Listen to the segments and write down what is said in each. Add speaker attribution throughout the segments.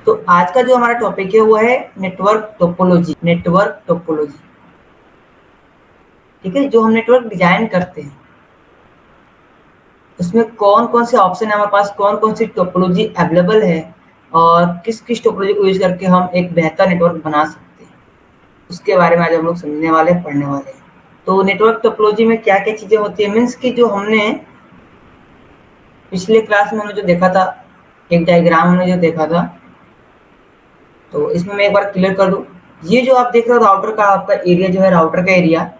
Speaker 1: तो आज का जो हमारा टॉपिक है वो है नेटवर्क टोपोलॉजी। नेटवर्क टोपोलॉजी, ठीक है। जो हम नेटवर्क डिजाइन करते हैं उसमें कौन कौन से ऑप्शन है हमारे पास, कौन कौन सी टोपोलॉजी अवेलेबल है और किस किस टोपोलॉजी को यूज करके हम एक बेहतर नेटवर्क बना सकते हैं, उसके बारे में आज हम लोग समझने वाले हैं, पढ़ने वाले हैं। तो नेटवर्क टोपोलॉजी में क्या क्या चीजें होती है, मीन्स कि जो हमने पिछले क्लास में हमने जो देखा था, एक डायग्राम हमने जो देखा था, तो इसमें मैं एक बार क्लियर कर दूं। ये जो आप देख रहे हो राउटर का, आपका एरिया जो है, राउटर का एरिया,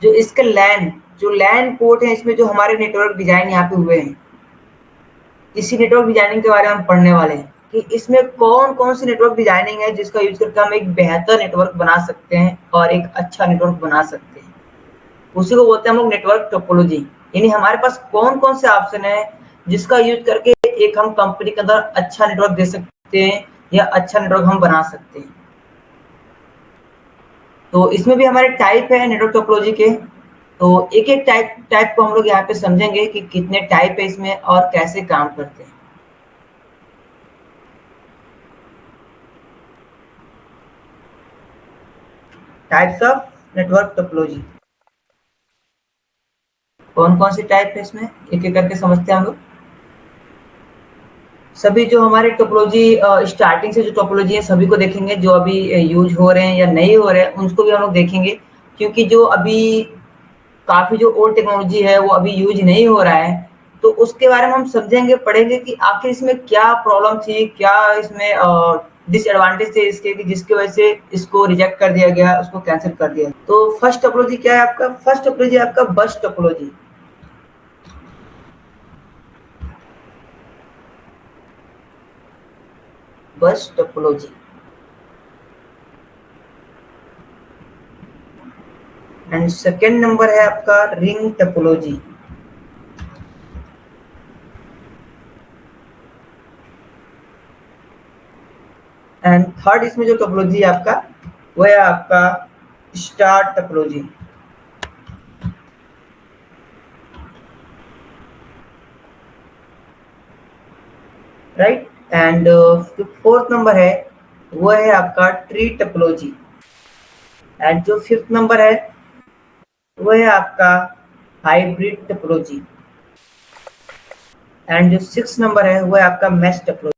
Speaker 1: जो इसका लैन, जो लैन पोर्ट है, इसमें जो हमारे नेटवर्क डिजाइन यहाँ पे हुए हैं, इसी नेटवर्क डिजाइनिंग के बारे में हम पढ़ने वाले हैं कि इसमें कौन कौन सी नेटवर्क डिजाइनिंग है जिसका यूज करके हम एक बेहतर नेटवर्क बना सकते हैं और एक अच्छा नेटवर्क बना सकते हैं। उसी को बोलते हैं हम लोग नेटवर्क टोपोलॉजी। यानी हमारे पास कौन कौन से ऑप्शन है जिसका यूज करके एक हम कंपनी के अंदर अच्छा नेटवर्क दे सकते हैं या अच्छा नेटवर्क हम बना सकते हैं। तो इसमें भी हमारे टाइप है नेटवर्क टोपोलॉजी के, तो एक एक टाइप को हम लोग यहाँ पे समझेंगे कि कितने टाइप है इसमें और कैसे काम करते हैं। टाइप्स ऑफ नेटवर्क टोपोलॉजी, कौन कौन सी टाइप है इसमें, एक एक करके समझते हैं हम लोग। सभी जो हमारे टोपोलॉजी स्टार्टिंग से जो टोपोलॉजी है सभी को देखेंगे, जो अभी यूज हो रहे हैं या नहीं हो रहे हैं उसको भी हम लोग देखेंगे, क्योंकि जो अभी काफी जो ओल्ड टेक्नोलॉजी है वो अभी यूज नहीं हो रहा है, तो उसके बारे में हम समझेंगे, पढ़ेंगे कि आखिर इसमें क्या प्रॉब्लम थी, क्या इसमें डिसएडवांटेज थे इसके, कि जिसकी वजह से इसको रिजेक्ट कर दिया गया, उसको कैंसिल कर दिया। तो फर्स्ट टोपोलॉजी क्या है आपका, फर्स्ट टोपोलॉजी आपका बस टोपोलॉजी। बस टोपोलॉजी एंड सेकेंड नंबर है आपका रिंग टोपोलॉजी। एंड थर्ड इसमें जो टोपोलॉजी है आपका वो है आपका स्टार टोपोलॉजी। राइट, एंड जो फोर्थ नंबर है वो है आपका ट्री टोपोलॉजी। एंड जो फिफ्थ नंबर है वो है आपका हाइब्रिड टोपोलॉजी। एंड जो सिक्स नंबर है वो है आपका मैश टोपोलॉजी।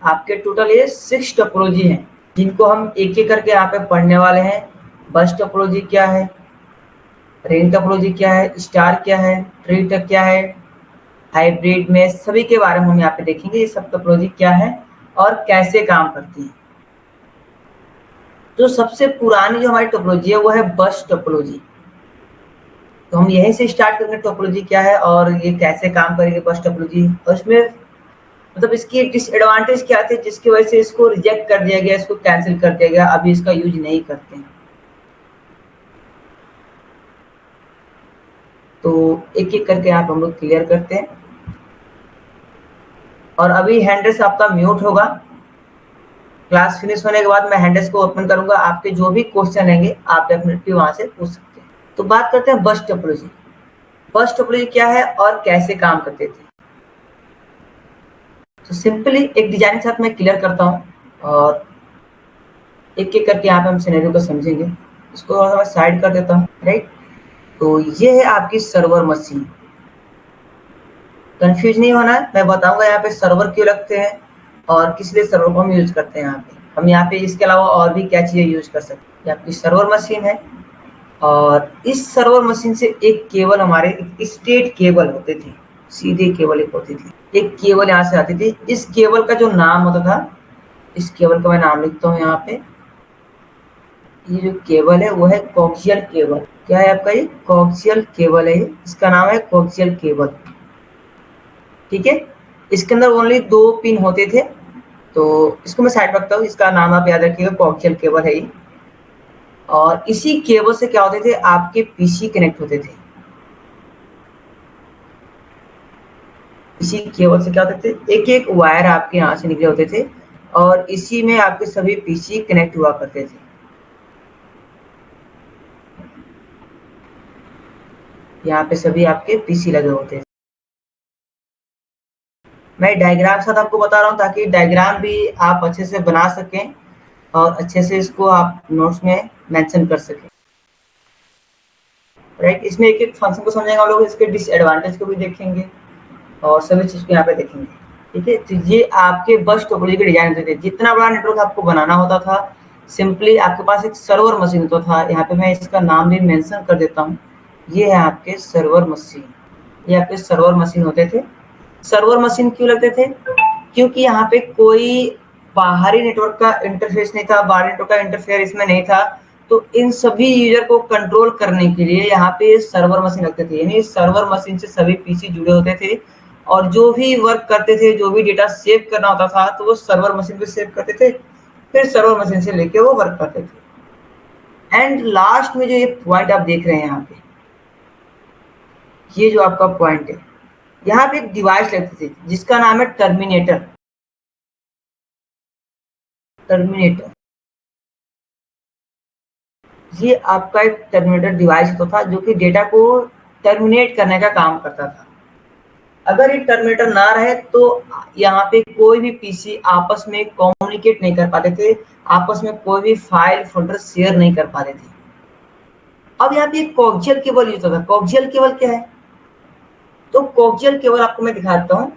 Speaker 1: आपके टोटल ये 6 टोपोलॉजी हैं जिनको हम एक एक करके यहाँ पे पढ़ने वाले हैं। बस टोपोलॉजी क्या है, रिंग टोपोलॉजी क्या है, स्टार क्या है, ट्री क्या है, हाइब्रिड में, सभी के बारे में हम यहाँ पे देखेंगे ये सब टोपोलॉजी क्या है और कैसे काम करती है। तो सबसे पुरानी जो हमारी टोपोलॉजी है वो है बस टोपोलॉजी। तो हम यहीं से स्टार्ट करेंगे टोपोलॉजी क्या है और ये कैसे काम करेगी बस टोपोलॉजी, और इसमें मतलब इसकी डिसएडवांटेज क्या थे जिसकी वजह से इसको रिजेक्ट कर दिया गया, इसको कैंसिल कर दिया गया, अभी इसका यूज नहीं करते हैं। तो एक एक करके आप हम लोग क्लियर करते हैं। और अभी हैंडल्स आपका म्यूट होगा, क्लास फिनिश होने के बाद मैं हैंडल्स को ओपन करूंगा, आपके जो भी क्वेश्चन रहेंगे आप डेफिनेटली वहां से पूछ सकते हैं। तो बात करते हैं बस टोपोलॉजी। बस टोपोलॉजी क्या है और कैसे काम करते थे। तो सिंपली एक डिजाइन के साथ मैं क्लियर करता हूँ और एक एक करके यहाँ पे हम सिनेरियो को समझेंगे। इसको थोड़ा मैं साइड कर देता हूँ। राइट, तो ये है आपकी सर्वर मशीन। कंफ्यूज नहीं होना है, मैं बताऊंगा यहाँ पे सर्वर क्यों लगते हैं और किस लिए सर्वर को हम यूज करते हैं। हम यहाँ पे इसके अलावा और भी क्या चीजें यूज कर सकते हैं। ये आपकी सर्वर मशीन है और इस सर्वर मशीन से एक केबल, हमारे एक स्टेट केबल होते थे, सीधे केबल एक होती थी, एक केबल यहाँ से आती थी। इस केबल का जो नाम होता था, इस केबल का मैं नाम लिखता हूँ यहाँ पे, ये जो केबल है वो है कोक्सियल केबल। क्या है आपका, ये कोक्सियल केबल है, इसका नाम है कोक्सियल केबल। ठीक है, इसके अंदर ओनली 2 पिन होते थे, तो इसको मैं साइड रखता हूँ, इसका नाम आप याद रखिएगा, कोक्सियल केबल है ये। और इसी केबल से क्या होते थे, आपके पीसी कनेक्ट होते थे। इसी केबल से क्या होते थे, एक एक वायर आपके यहाँ से निकले होते थे और इसी में आपके सभी पीसी कनेक्ट हुआ करते थे। यहाँ पे सभी आपके पीसी लगे होते हैं। मैं डायग्राम के साथ आपको बता रहा हूँ ताकि डायग्राम भी आप अच्छे से बना सकें और अच्छे से इसको आप नोट्स में मेंशन कर सकें। राइट, इसमें एक एक फंक्शन को समझेंगे हम लोग, इसके डिसएडवांटेज को भी देखेंगे और सभी चीज़ को यहाँ पे देखेंगे। ठीक है, तो ये आपके बस टोपोलॉजी के डिजाइन होते थे। जितना बड़ा नेटवर्क आपको बनाना होता था, सिंपली आपके पास एक सर्वर मशीन होता था। यहाँ पे मैं इसका नाम भी मेंशन कर देता हूँ, ये है आपके सर्वर मशीन। ये आपके सर्वर मशीन होते थे। सर्वर मशीन क्यों लगते थे? क्योंकि यहाँ पे कोई बाहरी नेटवर्क का इंटरफेस नहीं था, बाहरी नेटवर्क का इंटरफेयर इसमें नहीं था। तो इन सभी यूजर को कंट्रोल करने के लिए यहाँ पे सर्वर मशीन लगते थे, यानी सर्वर मशीन से सभी पीसी जुड़े होते थे और जो भी वर्क करते थे, जो भी डेटा सेव करना होता था, तो वो सर्वर मशीन पे सेव करते थे, फिर सर्वर मशीन से लेके वो वर्क करते थे। एंड लास्ट में जो ये पॉइंट आप देख रहे हैं यहाँ पे, ये जो आपका पॉइंट है, यहाँ पे एक डिवाइस लगती थी जिसका नाम है टर्मिनेटर। टर्मिनेटर, ये आपका एक टर्मिनेटर डिवाइस होता था जो कि डेटा को टर्मिनेट करने का काम करता था। अगर ये टर्मिनेटर ना रहे तो यहाँ पे कोई भी पीसी आपस में कम्युनिकेट नहीं कर पाते थे, आपस में कोई भी फाइल फोल्डर शेयर नहीं कर पाते थे। अब यहाँ पे कोक्सियल केबल यूज होता था। कोक्सियल केबल क्या है? तो कोक्सियल केबल आपको मैं दिखाता हूँ।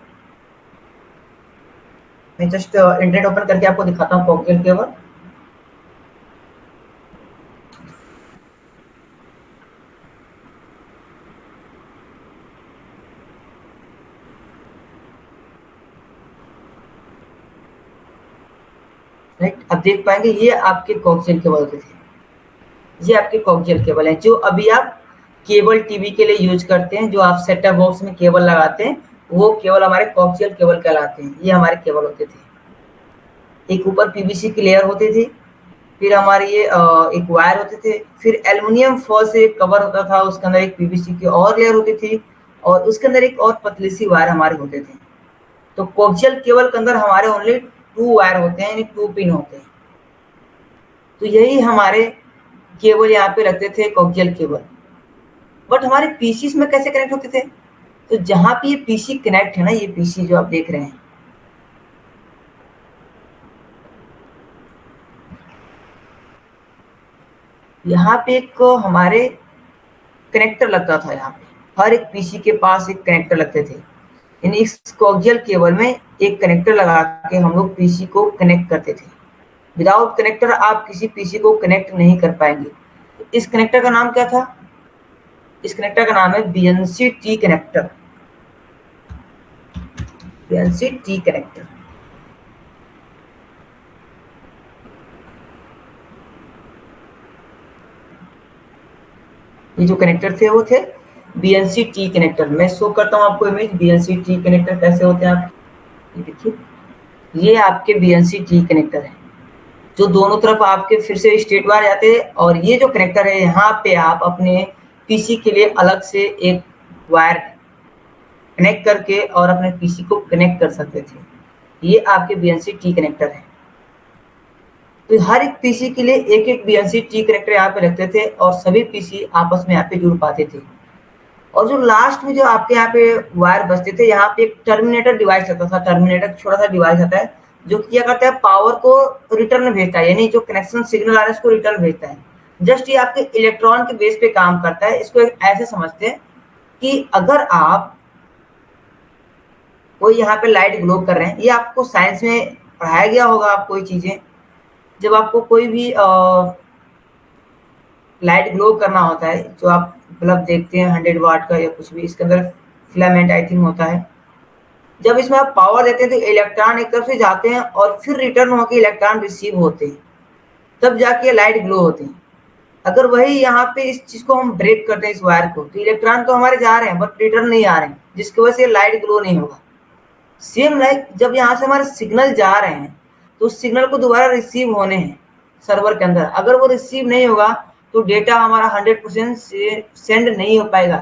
Speaker 1: मैं जस्ट इंटरनेट ओपन करके आपको दिखाता हूँ कोक्सियल केबल। राइट, अब देख पाएंगे ये आपके कोक्सियल केबल होते थे। ये आपके कोक्सियल केबल है जो अभी आप केबल टीवी के लिए यूज करते हैं, जो आप सेटअप बॉक्स में केबल लगाते हैं, वो केबल हमारे कोक्सियल केबल कहलाते हैं। ये हमारे केबल होते थे। एक ऊपर पीवीसी की लेयर होती थी, फिर हमारे ये एक वायर होते थे, फिर एल्युमिनियम फॉयल से एक कवर होता था, उसके अंदर एक पीवीसी की और लेयर होती थी और उसके अंदर एक और पतली सी वायर हमारे होते थे। तो कोक्सियल केबल के अंदर हमारे ओनली 2 वायर होते हैं, यानी 2 पिन होते हैं। तो यही हमारे केबल यहाँ पे रखते थे, कोक्सियल केबल। बट हमारे पीसी में कैसे कनेक्ट होते थे? तो जहां पे ये पीसी कनेक्ट है ना, ये पीसी जो आप देख रहे हैं, यहाँ पे एक हमारे कनेक्टर लगता था। यहाँ पे हर एक पीसी के पास एक कनेक्टर लगते थे, यानी इस कोक्सियल केबल में एक कनेक्टर लगा के हम लोग पीसी को कनेक्ट करते थे। विदाउट कनेक्टर आप किसी पीसी को कनेक्ट नहीं कर पाएंगे। इस कनेक्टर का नाम क्या था? इस कनेक्टर का नाम है BNC T connector. BNC T connector. ये जो कनेक्टर थे वो थे बीएनसी टी कनेक्टर। मैं शो करता हूँ आपको इमेज, बीएनसी टी कनेक्टर कैसे होते हैं। आप ये देखिए, ये आपके बीएनसी टी कनेक्टर है जो दोनों तरफ आपके फिर से स्ट्रेट वायर जाते हैं। और ये जो कनेक्टर है, यहाँ पे आप अपने पीसी के लिए अलग से एक वायर कनेक्ट करके और अपने पीसी को कनेक्ट कर सकते थे। ये आपके बीएनसी टी कनेक्टर है। तो हर एक पीसी के लिए एक एक बीएनसी टी कनेक्टर यहाँ पे रखते थे और सभी पीसी आपस में यहाँ पे जुड़ पाते थे। और जो लास्ट में जो आपके यहाँ पे वायर बचते थे, यहाँ पे एक टर्मिनेटर डिवाइस आता था। टर्मिनेटर छोटा सा डिवाइस आता है जो क्या करता है, पावर को रिटर्न भेजता है, यानी जो कनेक्शन सिग्नल आ रहा है उसको रिटर्न भेजता है। जस्ट ये आपके इलेक्ट्रॉन के बेस पे काम करता है। इसको ऐसे समझते हैं कि अगर आप कोई यहाँ पे लाइट ग्लो कर रहे हैं, ये आपको साइंस में पढ़ाया गया होगा। आपको ये चीजें, जब आपको कोई भी लाइट ग्लो करना होता है, जो आप बल्ब देखते हैं 100 वाट का या कुछ भी, इसके अंदर फिलामेंट आई थिंक होता है। जब इसमें आप पावर देते हैं तो इलेक्ट्रॉन एक तरफ से जाते हैं और फिर रिटर्न होकर इलेक्ट्रॉन रिसीव होते हैं, तब जाके लाइट ग्लो होती है। अगर वही यहाँ पे इस चीज को हम ब्रेक करते हैं, इस वायर को, तो इलेक्ट्रॉन तो हमारे जा रहे हैं बट रिटर्न नहीं आ रहे हैं, जिसकी वजह से लाइट ग्लो नहीं होगा। सेम लाइक जब यहाँ से हमारे सिग्नल जा रहे हैं तो उस सिग्नल को दोबारा रिसीव होने हैं सर्वर के अंदर। अगर वो रिसीव नहीं होगा तो डेटा हमारा 100% सेंड नहीं हो पाएगा,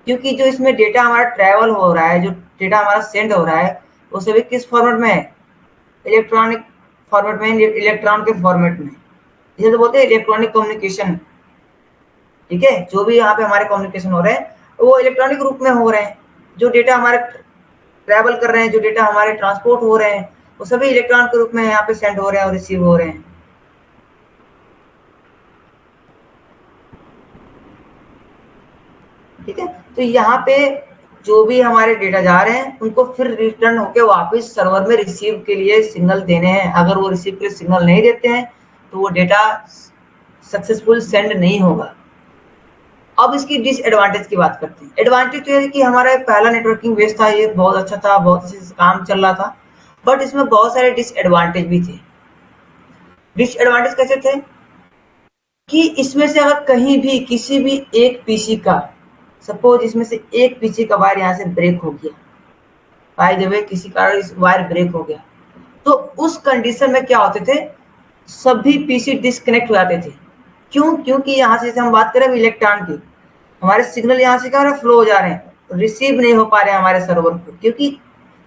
Speaker 1: क्योंकि जो इसमें डेटा हमारा ट्रैवल हो रहा है, जो डेटा हमारा सेंड हो रहा है, वो सभी किस फॉर्मेट में है? इलेक्ट्रॉनिक फॉर्मेट में, इलेक्ट्रॉन के फॉर्मेट में। इसे तो बोलते हैं इलेक्ट्रॉनिक कम्युनिकेशन। ठीक है, जो भी यहाँ पे हमारे कम्युनिकेशन हो रहे हैं वो इलेक्ट्रॉनिक रूप में हो रहे हैं। जो डेटा हमारे ट्रैवल कर रहे हैं, जो डेटा हमारे ट्रांसपोर्ट हो रहे हैं, वो सभी इलेक्ट्रॉन के रूप में यहाँ पे सेंड हो रहे हैं और रिसीव हो रहे हैं। ठीक है, तो यहाँ पे जो भी हमारे डेटा जा रहे हैं उनको फिर रिटर्न होके वापस सर्वर में रिसीव के लिए सिग्नल देने हैं। अगर वो रिसीव के लिए सिग्नल नहीं देते हैं तो वो डेटा सक्सेसफुल सेंड नहीं होगा। अब इसकी डिसएडवांटेज की बात करते हैं। एडवांटेज तो ये है कि हमारा पहला नेटवर्किंग बेस था, ये बहुत अच्छा था, बहुत अच्छे से काम चल रहा था, बट इसमें बहुत सारे डिसएडवांटेज भी थे। डिसएडवांटेज कैसे थे कि इसमें से अगर कहीं भी किसी भी एक पीसी का, सपोज इसमें से एक पीसी का वायर यहाँ से ब्रेक हो गया, बाय द वे किसी कारण इस वायर ब्रेक हो गया, तो उस कंडीशन में क्या होते थे, सभी पीसी डिस्कनेक्ट हो जाते थे। क्यों? क्योंकि यहाँ से हम बात करें इलेक्ट्रॉन की, हमारे सिग्नल यहाँ से क्या हो रहा है, फ्लो हो जा रहे हैं, रिसीव नहीं हो पा रहे हैं हमारे सर्वर को, क्योंकि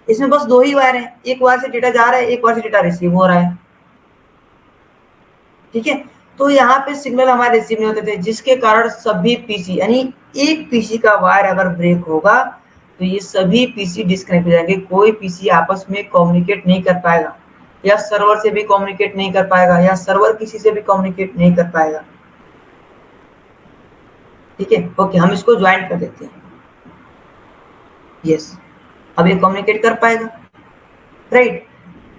Speaker 1: इसमें बस दो ही वायर हैं, एक वायर से डेटा जा रहा है, एक वायर से डेटा रिसीव हो रहा है। ठीक है, तो यहाँ पे सिग्नल हमारे रिसीव नहीं होते थे, जिसके कारण सभी पीसी, यानी एक पीसी का वायर अगर ब्रेक होगा तो ये सभी पीसी डिस्कनेक्ट हो जाएंगे। कोई पीसी आपस में कम्युनिकेट नहीं कर पाएगा, या सर्वर से भी कम्युनिकेट नहीं कर पाएगा, या सर्वर किसी से भी कम्युनिकेट नहीं कर पाएगा। ठीक है, ओके, हम इसको ज्वाइन कर देते हैं। यस, अब ये कम्युनिकेट कर पाएगा, राइट।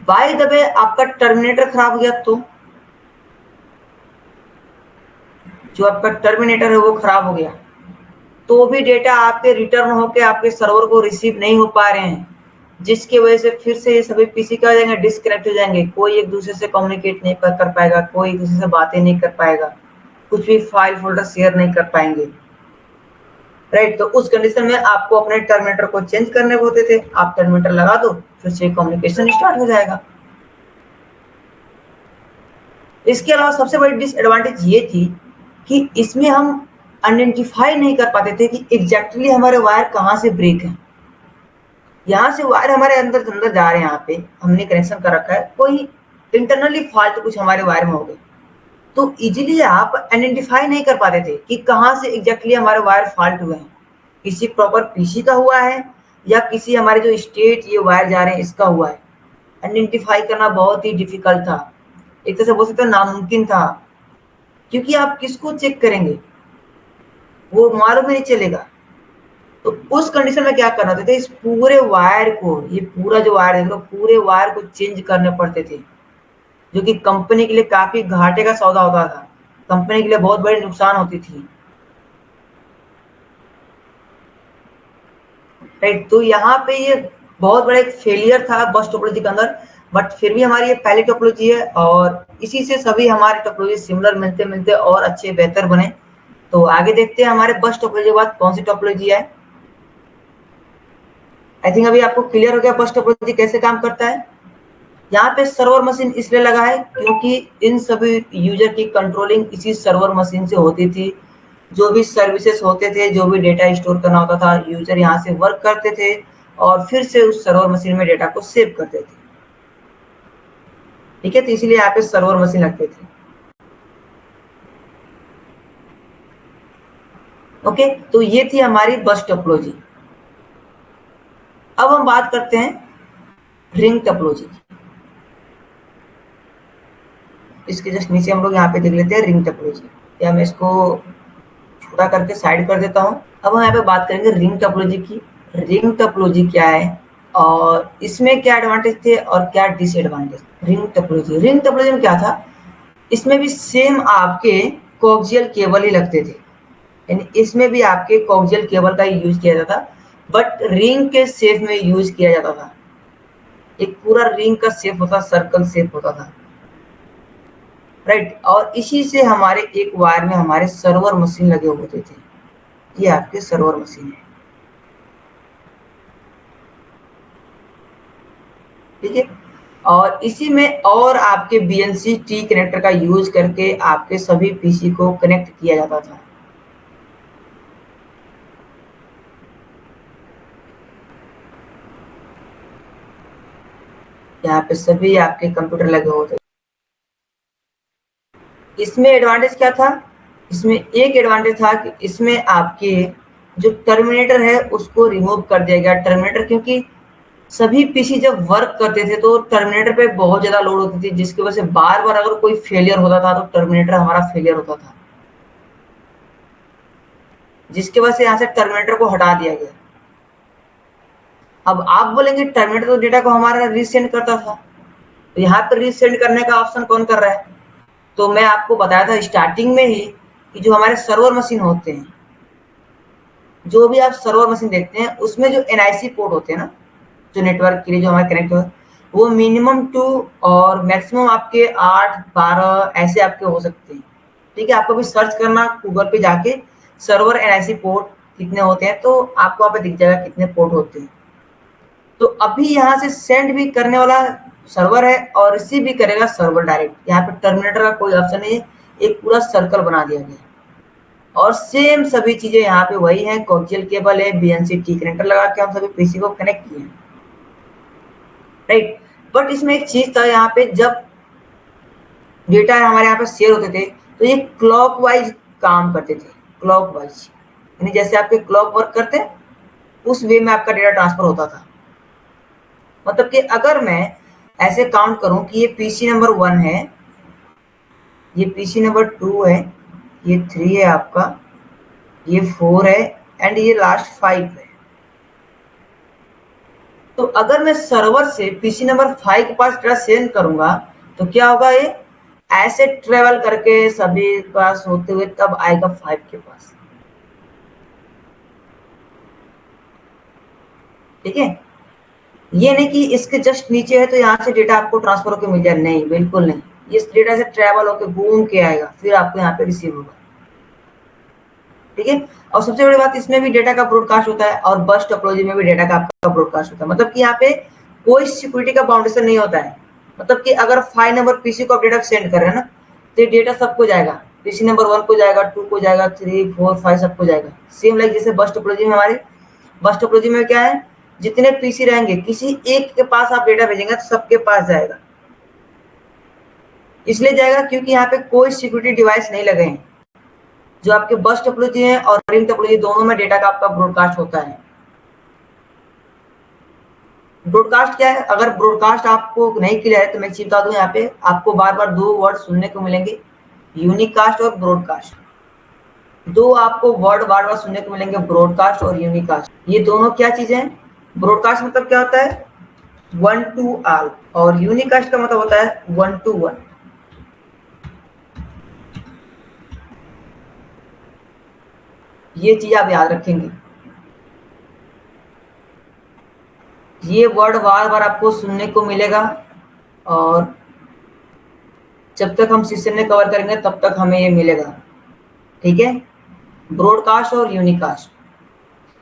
Speaker 1: बाय द वे आपका टर्मिनेटर खराब हो गया, तो जो आपका टर्मिनेटर है वो खराब हो गया, तो भी डेटा आपके रिटर्न होके आपके सर्वर को रिसीव नहीं हो पा रहे हैं, जिसकी वजह से फिर से ये सभी पीसी क्या हो जाएंगे, डिस्कनेक्ट हो जाएंगे। कोई एक दूसरे से कम्युनिकेट नहीं कर पाएगा, कोई एक दूसरे से बातें नहीं कर पाएगा, कुछ भी फाइल फोल्डर शेयर नहीं कर पाएंगे, राइट। तो उस कंडीशन में आपको अपने टर्मिनेटर को चेंज करने होते थे। आप टर्मिनेटर लगा दो, फिर से कम्युनिकेशन स्टार्ट हो जाएगा। इसके अलावा सबसे बड़ी डिसएडवांटेज ये थी कि इसमें हम आइडेंटिफाई नहीं कर पाते थे कि एग्जैक्टली हमारे वायर कहाँ से ब्रेक है। यहाँ से वायर हमारे अंदर जा रहे हैं, यहाँ पे हमने कनेक्शन कर रखा है, कोई इंटरनली फॉल्ट कुछ हमारे वायर में हो गए, तो इजीली आप आइडेंटिफाई नहीं कर पाते थे कि कहाँ से एग्जैक्टली हमारे वायर फॉल्ट हुए हैं, किसी प्रॉपर पीसी का हुआ है या किसी हमारे जो स्टेट ये वायर जा रहे हैं इसका हुआ है। आइडेंटिफाई करना बहुत ही डिफिकल्ट था, एक तरह से बोल सकते हैं नामुमकिन था, क्योंकि आप किसको चेक करेंगे, वो मालूम ही नहीं चलेगा। तो उस कंडीशन में क्या करना होता था, इस पूरे वायर को, ये पूरा जो वायर है, पूरे वायर को चेंज करने पड़ते थे, जो कि कंपनी के लिए काफी घाटे का सौदा होता था, कंपनी के लिए बहुत बड़ी नुकसान होती थी, राइट। तो यहाँ पे ये बहुत बड़ा एक फेलियर था बस टोपोलॉजी के अंदर, बट फिर भी हमारी ये पहली टोपोलॉजी है और इसी से सभी हमारे टोपोलॉजी सिमिलर मिलते मिलते और अच्छे बेहतर बने। तो आगे देखते हैं हमारे बस टोपोलॉजी के बाद कौन सी टोपोलॉजी है। आई थिंक अभी आपको क्लियर हो गया बस टोपोलॉजी कैसे काम करता है। यहाँ पे सर्वर मशीन इसलिए लगा है क्योंकि इन सभी यूजर की कंट्रोलिंग इसी सर्वर मशीन से होती थी। जो भी सर्विसेज होते थे, जो भी डेटा स्टोर करना होता था, यूजर यहाँ से वर्क करते थे और फिर से उस सर्वर मशीन में डेटा को सेव करते थे। ठीक है, तो इसीलिए यहाँ पे सर्वर मशीन लगते थे। ओके, तो ये थी हमारी बस टोपोलॉजी। अब हम बात करते हैं रिंग टोपोलॉजी की। इसके जस्ट नीचे हम लोग यहाँ पे देख लेते हैं रिंग टोपोलॉजी, या मैं इसको छोटा करके साइड कर देता हूँ। अब हम यहाँ पे बात करेंगे रिंग टोपोलॉजी की। रिंग टोपोलॉजी क्या है और इसमें क्या एडवांटेज थे और क्या डिसएडवांटेज। रिंग टोपोलॉजी में क्या था, इसमें भी सेम आपके कोक्सियल केबल ही लगते थे, यानी इसमें भी आपके कोक्सियल केबल का यूज किया जाता था, बट रिंग के शेप में यूज किया जाता था। एक पूरा रिंग का शेप होता, सर्कल शेप होता था, राइट। और इसी से हमारे एक वायर में हमारे सर्वर मशीन लगे होते थे। ये आपके सर्वर मशीन है, ठीक है। और इसी में और आपके बीएनसी टी कनेक्टर का यूज करके आपके सभी पीसी को कनेक्ट किया जाता था। यहाँ पे सभी आपके कंप्यूटर लगे होते। इसमें एडवांटेज क्या था, इसमें एक एडवांटेज था कि इसमें आपके जो टर्मिनेटर है उसको रिमूव कर दिया गया। टर्मिनेटर क्योंकि सभी पीसी जब वर्क करते थे तो टर्मिनेटर पे बहुत ज्यादा लोड होती थी, जिसकी वजह से बार बार अगर कोई फेलियर होता था तो टर्मिनेटर हमारा फेलियर होता था, जिसकी वजह से यहाँ से टर्मिनेटर को हटा दिया गया। अब आप बोलेंगे टर्मिनेटर तो डेटा को हमारा रीसेंड करता था, तो यहाँ पर रीसेंड करने का ऑप्शन कौन कर रहा है? तो मैं आपको बताया था स्टार्टिंग में ही कि जो हमारे सर्वर मशीन होते हैं, जो भी आप सर्वर मशीन देखते हैं उसमें जो एनआईसी पोर्ट होते हैं ना, जो नेटवर्क के लिए जो हमारे कनेक्ट हो, वो मिनिमम 2 और मैक्सिमम आपके 8-12 ऐसे आपके हो सकते हैं। ठीक है, आपको भी सर्च करना गूगल पे जाके सर्वर एनआईसी पोर्ट कितने होते हैं, तो आपको वहाँ पे दिख जाएगा कितने पोर्ट होते हैं। तो अभी यहाँ से सेंड भी करने वाला सर्वर है और रिसीव भी करेगा सर्वर डायरेक्ट। यहाँ पे टर्मिनेटर का कोई ऑप्शन नहीं है, एक पूरा सर्कल बना दिया गया और सेम सभी चीजें यहाँ पे वही है। कोक्सियल केबल है, बीएनसी टी कनेक्टर लगा के हम सभी पीसी को कनेक्ट किए, राइट। बट इसमें एक चीज था, यहाँ पे जब डेटा हमारे यहाँ पे शेयर होते थे तो ये क्लॉकवाइज काम करते थे, क्लॉकवाइज, यानी जैसे आपके क्लॉक वर्क करते हैं उस वे में आपका डेटा ट्रांसफर होता था। मतलब कि अगर मैं ऐसे काउंट करूं कि ये पीसी नंबर 1 है, ये पीसी नंबर 2 है, ये 3 है आपका, ये 4 है एंड ये लास्ट 5 है। तो अगर मैं सर्वर से पीसी नंबर 5 के पास डेटा सेंड करूंगा तो क्या होगा, ये ऐसे ट्रेवल करके सभी पास होते हुए तब आएगा 5 के पास। ठीक है, ये नहीं कि इसके जस्ट नीचे है तो यहाँ से डेटा आपको ट्रांसफर होकर मिल जाए, नहीं, बिल्कुल नहीं। इस डेटा से ट्रेवल होकर घूम के आएगा, फिर आपको यहाँ पे रिसीव होगा। ठीक है, और सबसे बड़ी बात इसमें भी डेटा का ब्रॉडकास्ट होता है और बस टोपोलॉजी में भी डेटा का आपका ब्रॉडकास्ट होता है। मतलब कि यहाँ पे कोई सिक्योरिटी का बाउंडेशन नहीं होता है। मतलब कि अगर 5 नंबर पीसी को आप डेटा सेंड कर रहे हैं ना, तो डेटा सबको जाएगा, पीसी नंबर 1 को जाएगा, 2 को जाएगा, 3, 4, 5 सबको जाएगा। सेम लाइक जैसे बस टोपोलॉजी में, हमारे बस टोपोलॉजी में क्या है, जितने पीसी रहेंगे किसी एक के पास आप डेटा भेजेंगे तो सबके पास जाएगा। इसलिए जाएगा क्योंकि यहाँ पे कोई सिक्योरिटी डिवाइस नहीं लगे हैं। जो आपके बस टोपोलॉजी है और रिंग टोपोलॉजी, दोनों में डेटा का आपका ब्रॉडकास्ट होता है। ब्रॉडकास्ट क्या है, अगर ब्रॉडकास्ट आपको नहीं क्लियर है तो मैं बता दूं, यहाँ पे आपको बार बार 2 वर्ड सुनने को मिलेंगे, यूनिकास्ट और ब्रॉडकास्ट। 2 आपको वर्ड बार बार सुनने को मिलेंगे, ब्रॉडकास्ट और यूनिकास्ट। ये दोनों क्या चीजें हैं? ब्रॉडकास्ट मतलब क्या होता है, 1 to all, और यूनिकास्ट का मतलब होता है 1 to 1। ये चीज आप याद रखेंगे, ये वर्ड बार बार आपको सुनने को मिलेगा और जब तक हम सेशन में कवर करेंगे तब तक हमें ये मिलेगा। ठीक है, ब्रॉडकास्ट और यूनिकास्ट।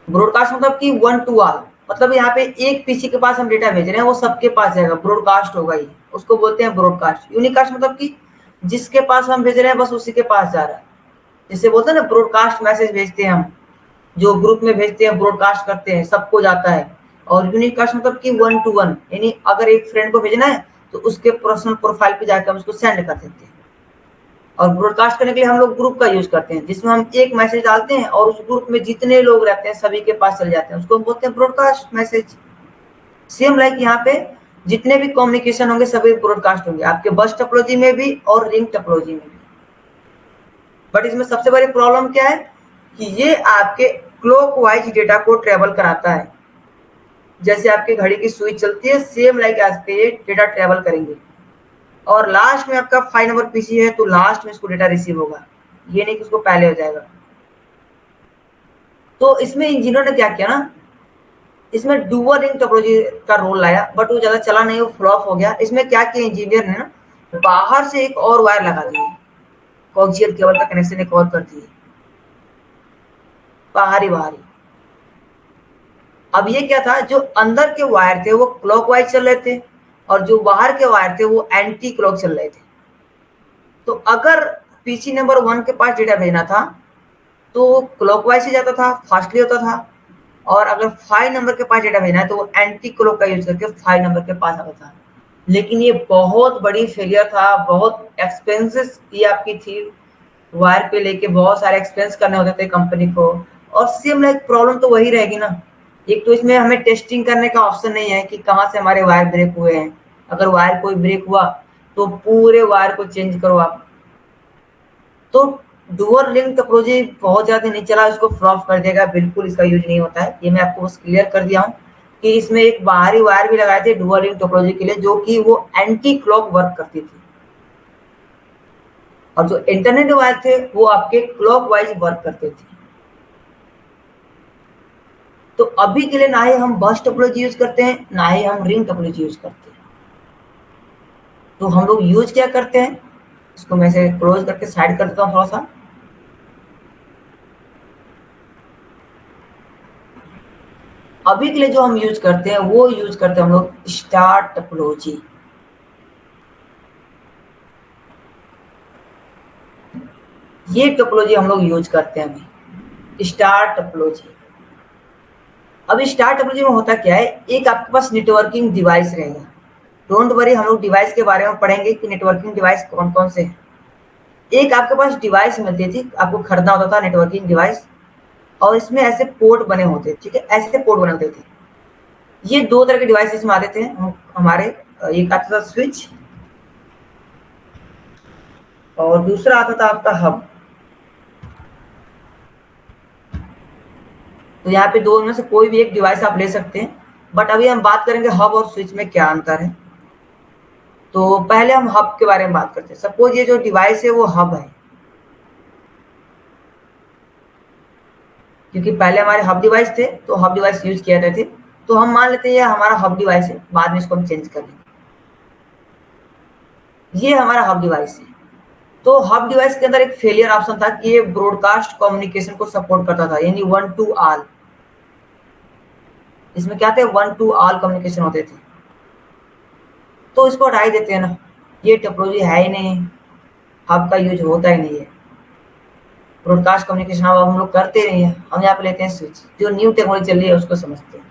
Speaker 1: ब्रॉडकास्ट मतलब कि 1 to all, मतलब यहाँ पे एक पीसी के पास हम डेटा भेज रहे हैं वो सबके पास जाएगा, ब्रॉडकास्ट होगा, ये उसको बोलते हैं ब्रॉडकास्ट। यूनिकास्ट मतलब कि जिसके पास हम भेज रहे हैं बस उसी के पास जा रहा है। जिससे बोलते हैं ना, ब्रॉडकास्ट मैसेज भेजते हैं हम, जो ग्रुप में भेजते हैं, ब्रॉडकास्ट करते हैं, सबको जाता है। और यूनिकास्ट मतलब कि 1 to 1, यानी अगर एक फ्रेंड को भेजना है तो उसके पर्सनल प्रोफाइल पे जाकर हम उसको सेंड कर देते हैं। और ब्रॉडकास्ट करने के लिए हम लोग ग्रुप का यूज करते हैं, जिसमें हम एक मैसेज डालते हैं और उस ग्रुप में जितने लोग रहते हैं सभी के पास चले जाते हैं, उसको हम बोलते हैं ब्रॉडकास्ट मैसेज। सेम लाइक यहाँ पे जितने भी कम्युनिकेशन होंगे सभी ब्रॉडकास्ट होंगे, आपके बस टोपोलॉजी में भी और रिंग टोपोलॉजी में भी। बट इसमें सबसे बड़ी प्रॉब्लम क्या है कि ये आपके क्लॉकवाइज डेटा को ट्रेवल कराता है। जैसे आपकी घड़ी की सुई चलती है, सेम लाइक आपके ये डेटा ट्रेवल करेंगे। और लास्ट में आपका 5 नंबर पीसी है तो लास्ट में इसको डेटा रिसीव होगा, ये नहीं कि उसको पहले हो जाएगा। तो इसमें इंजीनियर ने क्या किया ना, इसमें डुअल रिंग टोपोलॉजी का रोल लाया, बट वो ज्यादा चला नहीं, वो फ्लॉप हो गया। इसमें क्या किया इंजीनियर ने ना, बाहर से एक और वायर लगा दी, कोक्सियल केबल का कनेक्शन एक और कर दिए, बाहरी। अब ये क्या था, जो अंदर के वायर थे वो क्लॉकवाइज चल रहे थे और जो बाहर के वायर थे वो एंटी क्लॉक चल रहे थे। तो अगर पीसी नंबर 1 के पास डेटा भेजना था तो क्लॉकवाइज से जाता था, फास्टली होता था। और अगर 5 नंबर के पास डेटा भेजना है तो वो एंटी क्लॉक का यूज करके 5 नंबर के पास आता था। लेकिन ये बहुत बड़ी फेलियर था, बहुत एक्सपेंसेस ये आपकी थी, वायर पे लेके बहुत सारे एक्सपेंस करने होते थे कंपनी को। और सेम लाइक प्रॉब्लम तो वही रहेगी ना, एक तो इसमें हमें टेस्टिंग करने का ऑप्शन नहीं है कि कहाँ से हमारे वायर ब्रेक हुए हैं। अगर वायर कोई ब्रेक हुआ तो पूरे वायर को चेंज करो आप। तो डुअल लिंक टोपोलॉजी बहुत ज्यादा नहीं चला, इसको फ्लॉप कर देगा, बिल्कुल इसका यूज नहीं होता है। ये मैं आपको बस क्लियर कर दिया हूँ कि इसमें एक बाहरी वायर भी लगाए थे डुअल लिंक टोपोलॉजी के लिए, जो कि वो एंटी क्लॉक वर्क करती थी, और जो इंटरनेट वायर थे वो आपके क्लॉक वाइज वर्क करते थे। तो अभी के लिए ना ही हम बस टोपोलॉजी यूज करते हैं, ना ही हम रिंग टोपोलॉजी यूज करते हैं। तो हम लोग यूज क्या करते हैं, इसको मैं से क्लोज करके साइड कर देता हूँ थोड़ा सा। अभी के लिए जो हम यूज करते हैं वो यूज करते हैं हम लोग स्टार टोपोलॉजी। ये टोपोलॉजी हम लोग यूज करते हैं अभी, स्टार टोपोलॉजी। अब स्टार टोपोलॉजी में होता क्या है, एक आपके पास नेटवर्किंग डिवाइस रहेगा। डोंट वरी, हम लोग डिवाइस के बारे में पढ़ेंगे कि नेटवर्किंग डिवाइस कौन कौन से हैं। एक आपके पास डिवाइस मिलती थी, आपको खरीदना होता था नेटवर्किंग डिवाइस, और इसमें ऐसे पोर्ट बने होते, ठीक है, ऐसे पोर्ट बने होते थे। ये दो तरह के डिवाइसेस में आते थे हमारे, एक आता था स्विच और दूसरा आता था आपका हब। तो यहाँ पे दो में से कोई भी एक डिवाइस आप ले सकते हैं, बट अभी हम बात करेंगे हब और स्विच में क्या अंतर है। तो पहले हम हब के बारे में बात करते हैं। सपोज ये जो डिवाइस है वो हब है, क्योंकि पहले हमारे हब डिवाइस थे तो हब डिवाइस यूज किया जाते थे। तो हम मान लेते हैं ये हमारा हब डिवाइस है, बाद में इसको हम चेंज कर लेंगे। ये हमारा हब डिवाइस है। तो हब डिवाइस के अंदर एक फेलियर ऑप्शन था कि ये ब्रॉडकास्ट कम्युनिकेशन को सपोर्ट करता था, यानी वन टू ऑल। इसमें क्या थे, वन टू ऑल कम्युनिकेशन होते थे। तो इसको हटा ही देते हैं ना, ये टेक्नोलॉजी है ही नहीं, हब का यूज होता ही नहीं है। ब्रॉडकास्ट कम्युनिकेशन अब हम लोग करते नहीं है, हम यहाँ पे लेते हैं स्विच। जो न्यू टेक्नोलॉजी चल रही है उसको समझते हैं।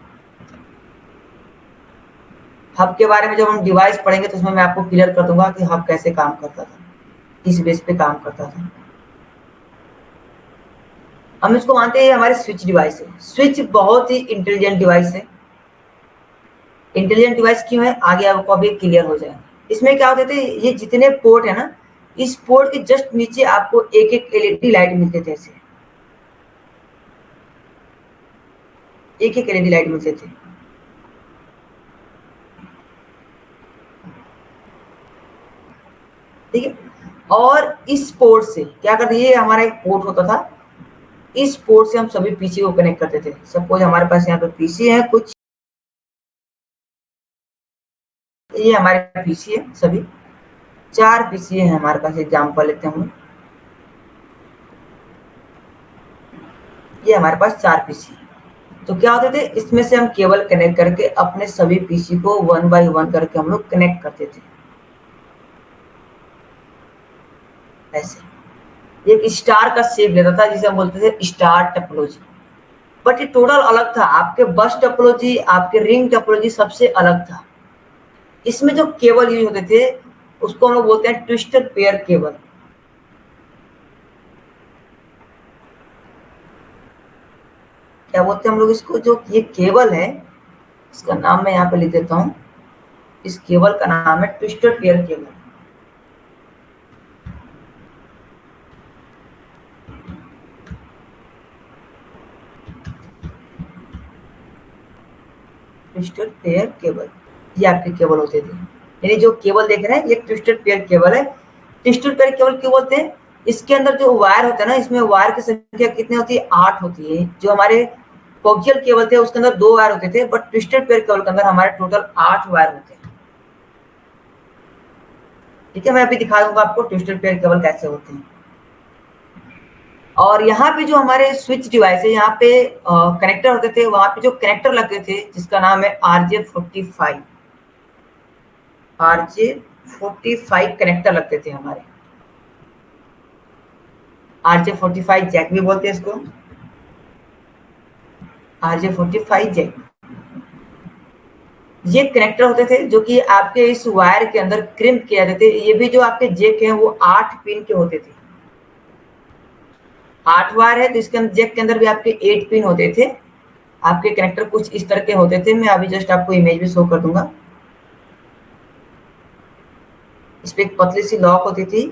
Speaker 1: हब के बारे में जब हम डिवाइस पढ़ेंगे तो उसमें मैं आपको क्लियर कर दूंगा कि हब कैसे काम करता था, किस बेस पे काम करता था। हम इसको मानते हैं हमारे स्विच डिवाइस है। स्विच बहुत ही इंटेलिजेंट डिवाइस है। इंटेलिजेंट डिवाइस क्यों है, आगे आपको अभी क्लियर हो जाएगा। इसमें क्या होते थे, ये जितने पोर्ट है ना, इस पोर्ट के जस्ट नीचे आपको एक एक एलईडी लाइट मिलते थे, ऐसे एक एक एलईडी लाइट मिलते थे। ठीक है, और इस पोर्ट से क्या करते, ये हमारा एक पोर्ट होता था, इस पोर्ट से हम सभी पीसी को कनेक्ट करते थे। सपोज हमारे पास यहाँ पे पीसी है कुछ, ये हमारे पीसी है, सभी 4 पीसी है हमारे पास। एग्जाम्पल लेते हैं हम, ये हमारे पास 4 पीसी है। तो क्या होते थे, इसमें से हम केबल कनेक्ट करके अपने सभी पीसी को वन बाय वन करके हम लोग कनेक्ट करते थे, ऐसे एक स्टार का शेप लेता था, जिसे हम बोलते थे स्टार टोपोलॉजी। बट ये टोटल अलग था, आपके बस टोपोलॉजी, आपके रिंग टोपोलॉजी सबसे अलग था। इसमें जो केबल यूज होते थे उसको हम लोग बोलते हैं ट्विस्टेड पेयर केबल। क्या बोलते हैं हम लोग इसको, जो ये केबल है इसका नाम मैं यहाँ पे लिख देता हूँ। इस केबल का नाम है twisted pair cable. Twisted pair cable, ये आपके केबल होते थे। यानी जो केबल देख रहे हैं ये ट्विस्टेड पेयर केबल है। ट्विस्टेड पेयर केबल क्यों बोलते हैं, इसके अंदर जो वायर होता है ना, इसमें वायर की संख्या कितनी होती है, 8 होती है। जो हमारे कोक्सियल केबल थे उसके अंदर 2 वायर होते थे, बट ट्विस्टेड पेयर केबल के अंदर हमारे टोटल 8 वायर होते हैं। ठीक है, मैं अभी दिखा दूंगा आपको ट्विस्टेड पेयर केबल कैसे होते हैं। और यहाँ पे जो हमारे स्विच डिवाइस है, यहाँ पे कनेक्टर होते थे, वहां पे जो कनेक्टर लगते थे जिसका नाम है RJ45, RJ45 कनेक्टर लगते थे हमारे। RJ45 जैक भी बोलते हैं इसको, RJ45 जैक। ये कनेक्टर होते थे जो कि आपके इस वायर के अंदर क्रिम्प किया जाते थे। ये भी जो आपके जैक हैं वो 8 पिन के होते थे। 8 वायर है तो इसके अंदर जैक के अंदर भी आपके 8 पिन होते थे। आपके कनेक्टर कुछ इस तरह के होते थे। मैं अभी जस्ट आपको इमेज भी शो कर दूंगा। इस पे एक पतली सी लॉक होती थी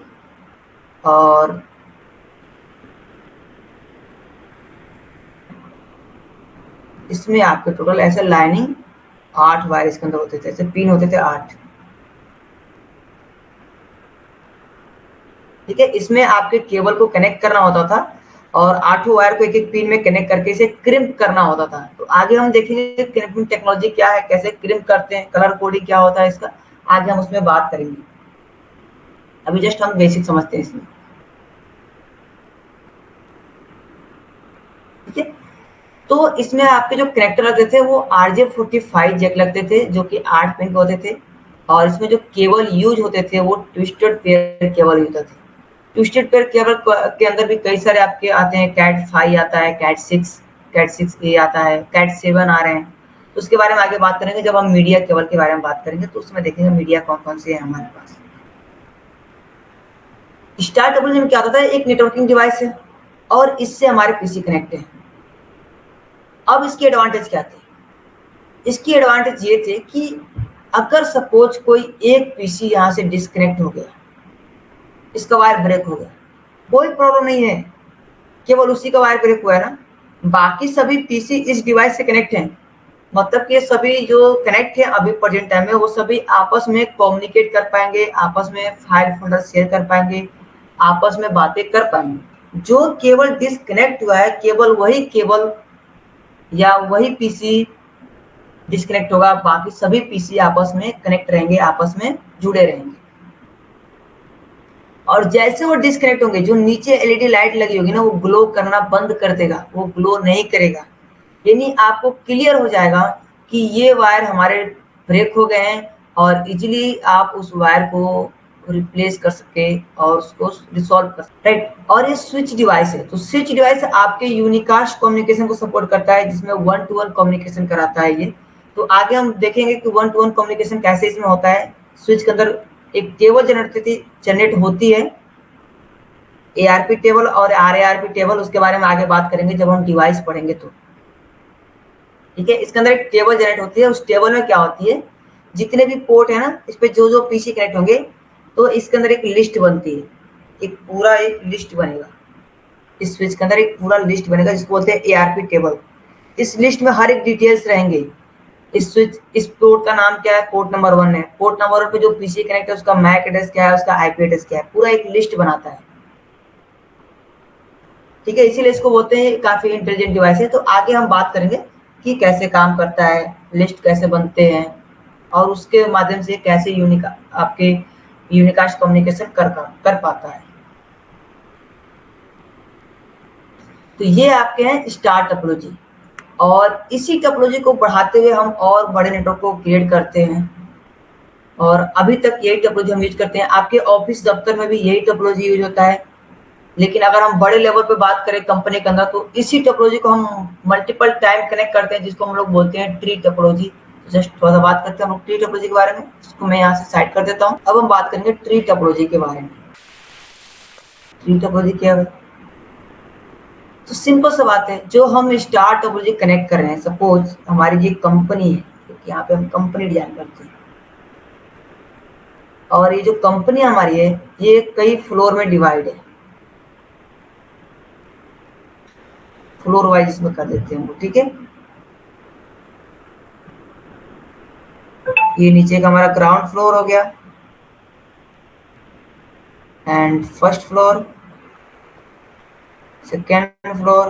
Speaker 1: और इसमें आपके टोटल ऐसे लाइनिंग 8 वायर इसके अंदर होते थे, ऐसे पिन होते थे 8। ठीक है, इसमें आपके केबल को कनेक्ट करना होता था और 8 वायर को एक एक पिन में कनेक्ट करके इसे क्रिम्प करना होता था। तो आगे हम देखेंगे क्रिम्पिंग टेक्नोलॉजी क्या है, कैसे क्रिम्प करते हैं, कलर कोडिंग क्या होता है इसका, आगे हम उसमें बात करेंगे। अभी जस्ट हम बेसिक समझते हैं इसमें। ठीक है, तो इसमें आपके जो कनेक्टर लगते थे वो RJ45 जैक लगते थे, जो कि 8 पिन के होते थे। और इसमें जो केबल यूज होते थे वो ट्विस्टेड पेयर केबल यूज होते थे। ट्विस्टेड पेयर केबल के अंदर भी कई सारे आपके आते हैं, कैट 5 आता है, कैट 6A आता है, कैट 7 आ रहे हैं। तो उसके बारे में आगे बात करेंगे जब हम मीडिया केबल के बारे में बात करेंगे, तो उसमें देखेंगे मीडिया कौन कौन से है हमारे पास। स्टार टोपोलॉजी में क्या होता है, एक नेटवर्किंग डिवाइस है और इससे हमारे पीसी कनेक्ट है। अब इसकी एडवांटेज क्या थे, इसकी एडवांटेज ये थे कि अगर सपोज कोई एक पीसी यहाँ से डिस्कनेक्ट हो गया, इसका वायर ब्रेक हो गया, कोई प्रॉब्लम नहीं है, केवल उसी का वायर ब्रेक हुआ है ना, बाकी सभी पीसी इस डिवाइस से कनेक्ट हैं। मतलब कि सभी जो कनेक्ट है अभी प्रेजेंट टाइम में, वो सभी आपस में कम्युनिकेट कर पाएंगे, आपस में फाइल फोल्डर शेयर कर पाएंगे, आपस में बातें कर पाएंगे। जो केवल डिस्कनेक्ट हुआ है, केवल वही केबल या वही पीसी डिस्कनेक्ट होगा, बाकी सभी पीसी आपस में कनेक्ट रहेंगे, आपस में जुड़े रहेंगे। और जैसे वो डिस्कनेक्ट होंगे, जो नीचे एलईडी लाइट लगी होगी ना, वो ग्लो करना बंद कर देगा, वो ग्लो नहीं करेगा। यानी आपको क्लियर हो जाएगा कि ये वायर हमारे ब्रेक हो गए हैं और इजीली आप उस वायर को रिप्लेस कर सके और उसको रिसॉल्व कर सके, राइट। और ये स्विच डिवाइस है, तो स्विच डिवाइस आपके यूनिकास्ट कम्युनिकेशन को सपोर्ट करता है, जिसमें 1 to 1 कम्युनिकेशन कराता है ये। तो आगे हम देखेंगे कि 1 to 1 कम्युनिकेशन कैसे इसमें होता है। स्विच के अंदर एक टेबल जनरेट होती है, ARP टेबल और RARP टेबल, उसके बारे में आगे बात करेंगे जब हम डिवाइस पढ़ेंगे तो। ठीक है, इसके अंदर एक टेबल जनरेट होती है, उस टेबल में क्या होती है, जितने भी पोर्ट है ना, इस पे जो जो पीसी कनेक्ट होंगे, तो इसके अंदर एक लिस्ट बनती है, एक लिस्ट बनेगा। इस स्विच के अंदर एक पूरा लिस्ट बनेगा जिसको बोलते हैं ARP टेबल। इस लिस्ट में हर एक डिटेल्स रहेंगे। इस स्विच, इस पोर्ट का नाम क्या है, पोर्ट नंबर 1 है, पोर्ट नंबर 1 पे जो पीसी कनेक्ट है उसका मैक एड्रेस क्या है, उसका IP एड्रेस क्या है, पूरा एक लिस्ट बनाता है। ठीक है, इसीलिए इसको बोलते हैं काफी इंटेलिजेंट डिवाइस है। तो आगे हम बात करेंगे कि कैसे काम करता है, लिस्ट कैसे बनते हैं और उसके माध्यम से कैसे आपके यूनिकास्ट कम्युनिकेशन कर पाता है। तो ये आपके हैं स्टार टोपोलॉजी, और इसी टोपोलॉजी को बढ़ाते हुए हम और बड़े नेटवर्क को क्रिएट करते हैं, और अभी तक यही टोपोलॉजी हम यूज करते हैं। आपके ऑफिस दफ्तर में भी यही टोपोलॉजी यूज होता है। लेकिन अगर हम बड़े लेवल पे बात करें कंपनी के अंदर, तो इसी टोपोलॉजी को हम मल्टीपल टाइम कनेक्ट करते हैं, जिसको हम लोग बोलते हैं ट्री टोपोलॉजी। तो जस्ट थोड़ा सा बात करते हैं हम लोग ट्री टोपोलॉजी के बारे में, इसको मैं यहाँ से साइड कर देता हूँ। अब हम बात करेंगे ट्री टोपोलॉजी के बारे में। ट्री टोपोलॉजी क्या है, तो सिंपल सा बात है, जो हम स्टार टोपोलॉजी कनेक्ट कर रहे हैं, सपोज हमारी ये कंपनी है, क्योंकि यहाँ पे हम कंपनी डिजाइन करते हैं, और ये जो कंपनी हमारी है ये कई फ्लोर में डिवाइड है, फ्लोर वाइज इसमें कर देते हैं। ठीक है, ये नीचे का हमारा ग्राउंड फ्लोर हो गया, and first floor, second floor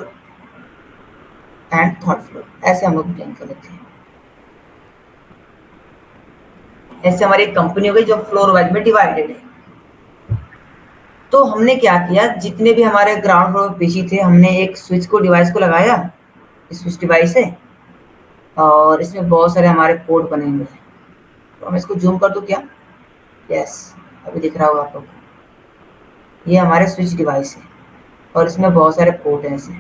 Speaker 1: and third floor, ऐसे हम लोग प्लान कर लेते हैं। ऐसे हमारी कंपनी हो गई जो फ्लोर वाइज में डिवाइडेड है। तो हमने क्या किया, जितने भी हमारे ग्राउंड फ्लोर पीसी थे, हमने एक स्विच को डिवाइस को लगाया, स्विच डिवाइस है, और इसमें बहुत सारे हमारे पोर्ट बने हुए हैं। तो हम इसको जूम कर दूं क्या, यस, अभी दिख रहा होगा आप लोग को। ये हमारे स्विच डिवाइस है और इसमें बहुत सारे पोर्ट हैं ऐसे।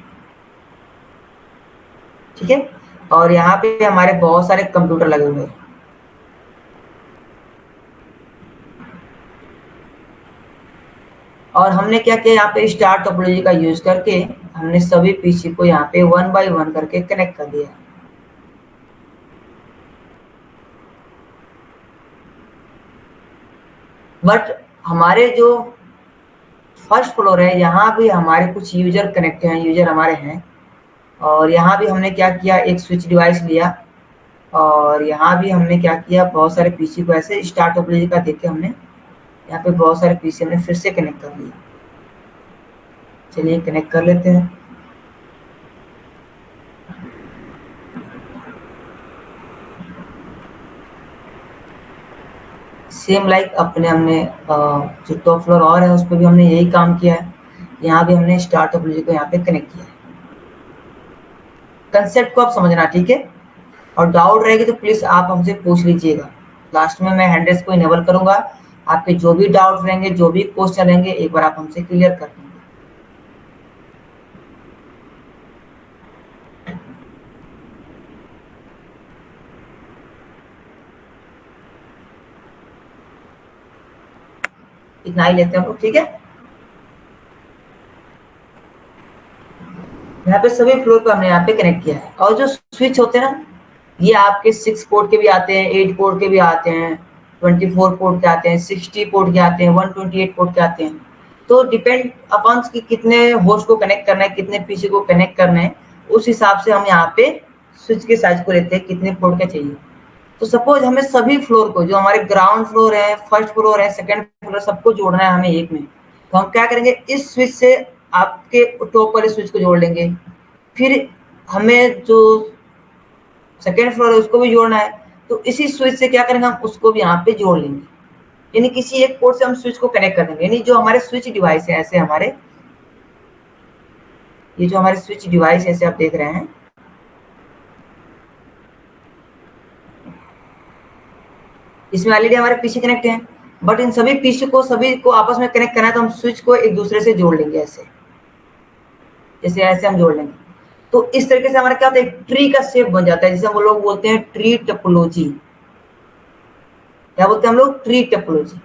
Speaker 1: ठीक है, और यहाँ पे हमारे बहुत सारे कंप्यूटर लगे हुए हैं। और हमने क्या किया, यहाँ पे स्टार टोपोलॉजी का यूज करके हमने सभी पीसी को यहाँ पे 1 by 1 करके कनेक्ट कर दिया। बट हमारे जो फर्स्ट फ्लोर है यहाँ भी हमारे कुछ यूजर कनेक्ट हैं, यूजर हमारे हैं, और यहाँ भी हमने क्या किया, एक स्विच डिवाइस लिया, और यहाँ भी हमने क्या किया, बहुत सारे पीसी को ऐसे स्टार्ट टोपोलॉजी का देख के हमने यहाँ पे बहुत सारे पीसी हमने फिर से कनेक्ट कर लिया। चलिए कनेक्ट कर लेते हैं। सेम लाइक अपने हमने जो टॉप फ्लोर और है उस पर भी हमने यही काम किया है। यहाँ भी हमने स्टार्ट टोपोलॉजी को यहाँ पे कनेक्ट किया है। कंसेप्ट को आप समझना, ठीक है, और डाउट रहेगी तो प्लीज आप हमसे पूछ लीजिएगा। लास्ट में मैं हैंड रेज को इनेबल करूंगा, आपके जो भी डाउट रहेंगे, जो भी क्वेश्चन रहेंगे, एक बार आप हमसे क्लियर कर देंगे। इतना ही लेते हैं हम लोग, ठीक है। यहाँ पे सभी फ्लोर को हमने यहाँ पे कनेक्ट किया है, और जो स्विच होते हैं ना, ये आपके 6 पोर्ट के भी आते हैं, 8 पोर्ट के भी आते हैं, 24 पोर्ट के आते हैं, 60 पोर्ट के आते हैं, 128 पोर्ट के आते हैं। तो डिपेंड अपॉन कि कितने होस्ट को कनेक्ट करना है, कितने पीसी को कनेक्ट करना है, उस हिसाब से हम यहाँ पे स्विच के साइज को लेते हैं, कितने पोर्ट का चाहिए। तो सपोज हमें सभी फ्लोर को, जो हमारे ग्राउंड फ्लोर है, फर्स्ट फ्लोर है, सेकंड फ्लोर, सबको जोड़ना है हमें एक में। तो हम क्या करेंगे, इस स्विच से आपके टॉप वाले स्विच को जोड़ लेंगे, फिर हमें जो सेकेंड फ्लोर है उसको भी जोड़ना है, तो इसी स्विच से क्या करेंगे, हम उसको भी यहाँ पे जोड़ लेंगे, यानी किसी एक पोर्ट से हम स्विच को कनेक्ट कर देंगे। यानी जो हमारे स्विच डिवाइस है, ऐसे हमारे ये जो हमारे स्विच डिवाइस ऐसे आप देख रहे हैं, इसमें ऑलरेडी हमारे पीसी कनेक्ट हैं, बट इन सभी पीसी को सभी को आपस में कनेक्ट करना है, तो हम स्विच को एक दूसरे से जोड़ लेंगे, ऐसे जैसे ऐसे हम जोड़ लेंगे। तो इस तरीके से हमारा क्या होता है, ट्री का शेप बन जाता है, जिसे हम लोग बोलते हैं ट्री टोपोलॉजी। क्या बोलते हैं हम लोग, ट्री टोपोलॉजी।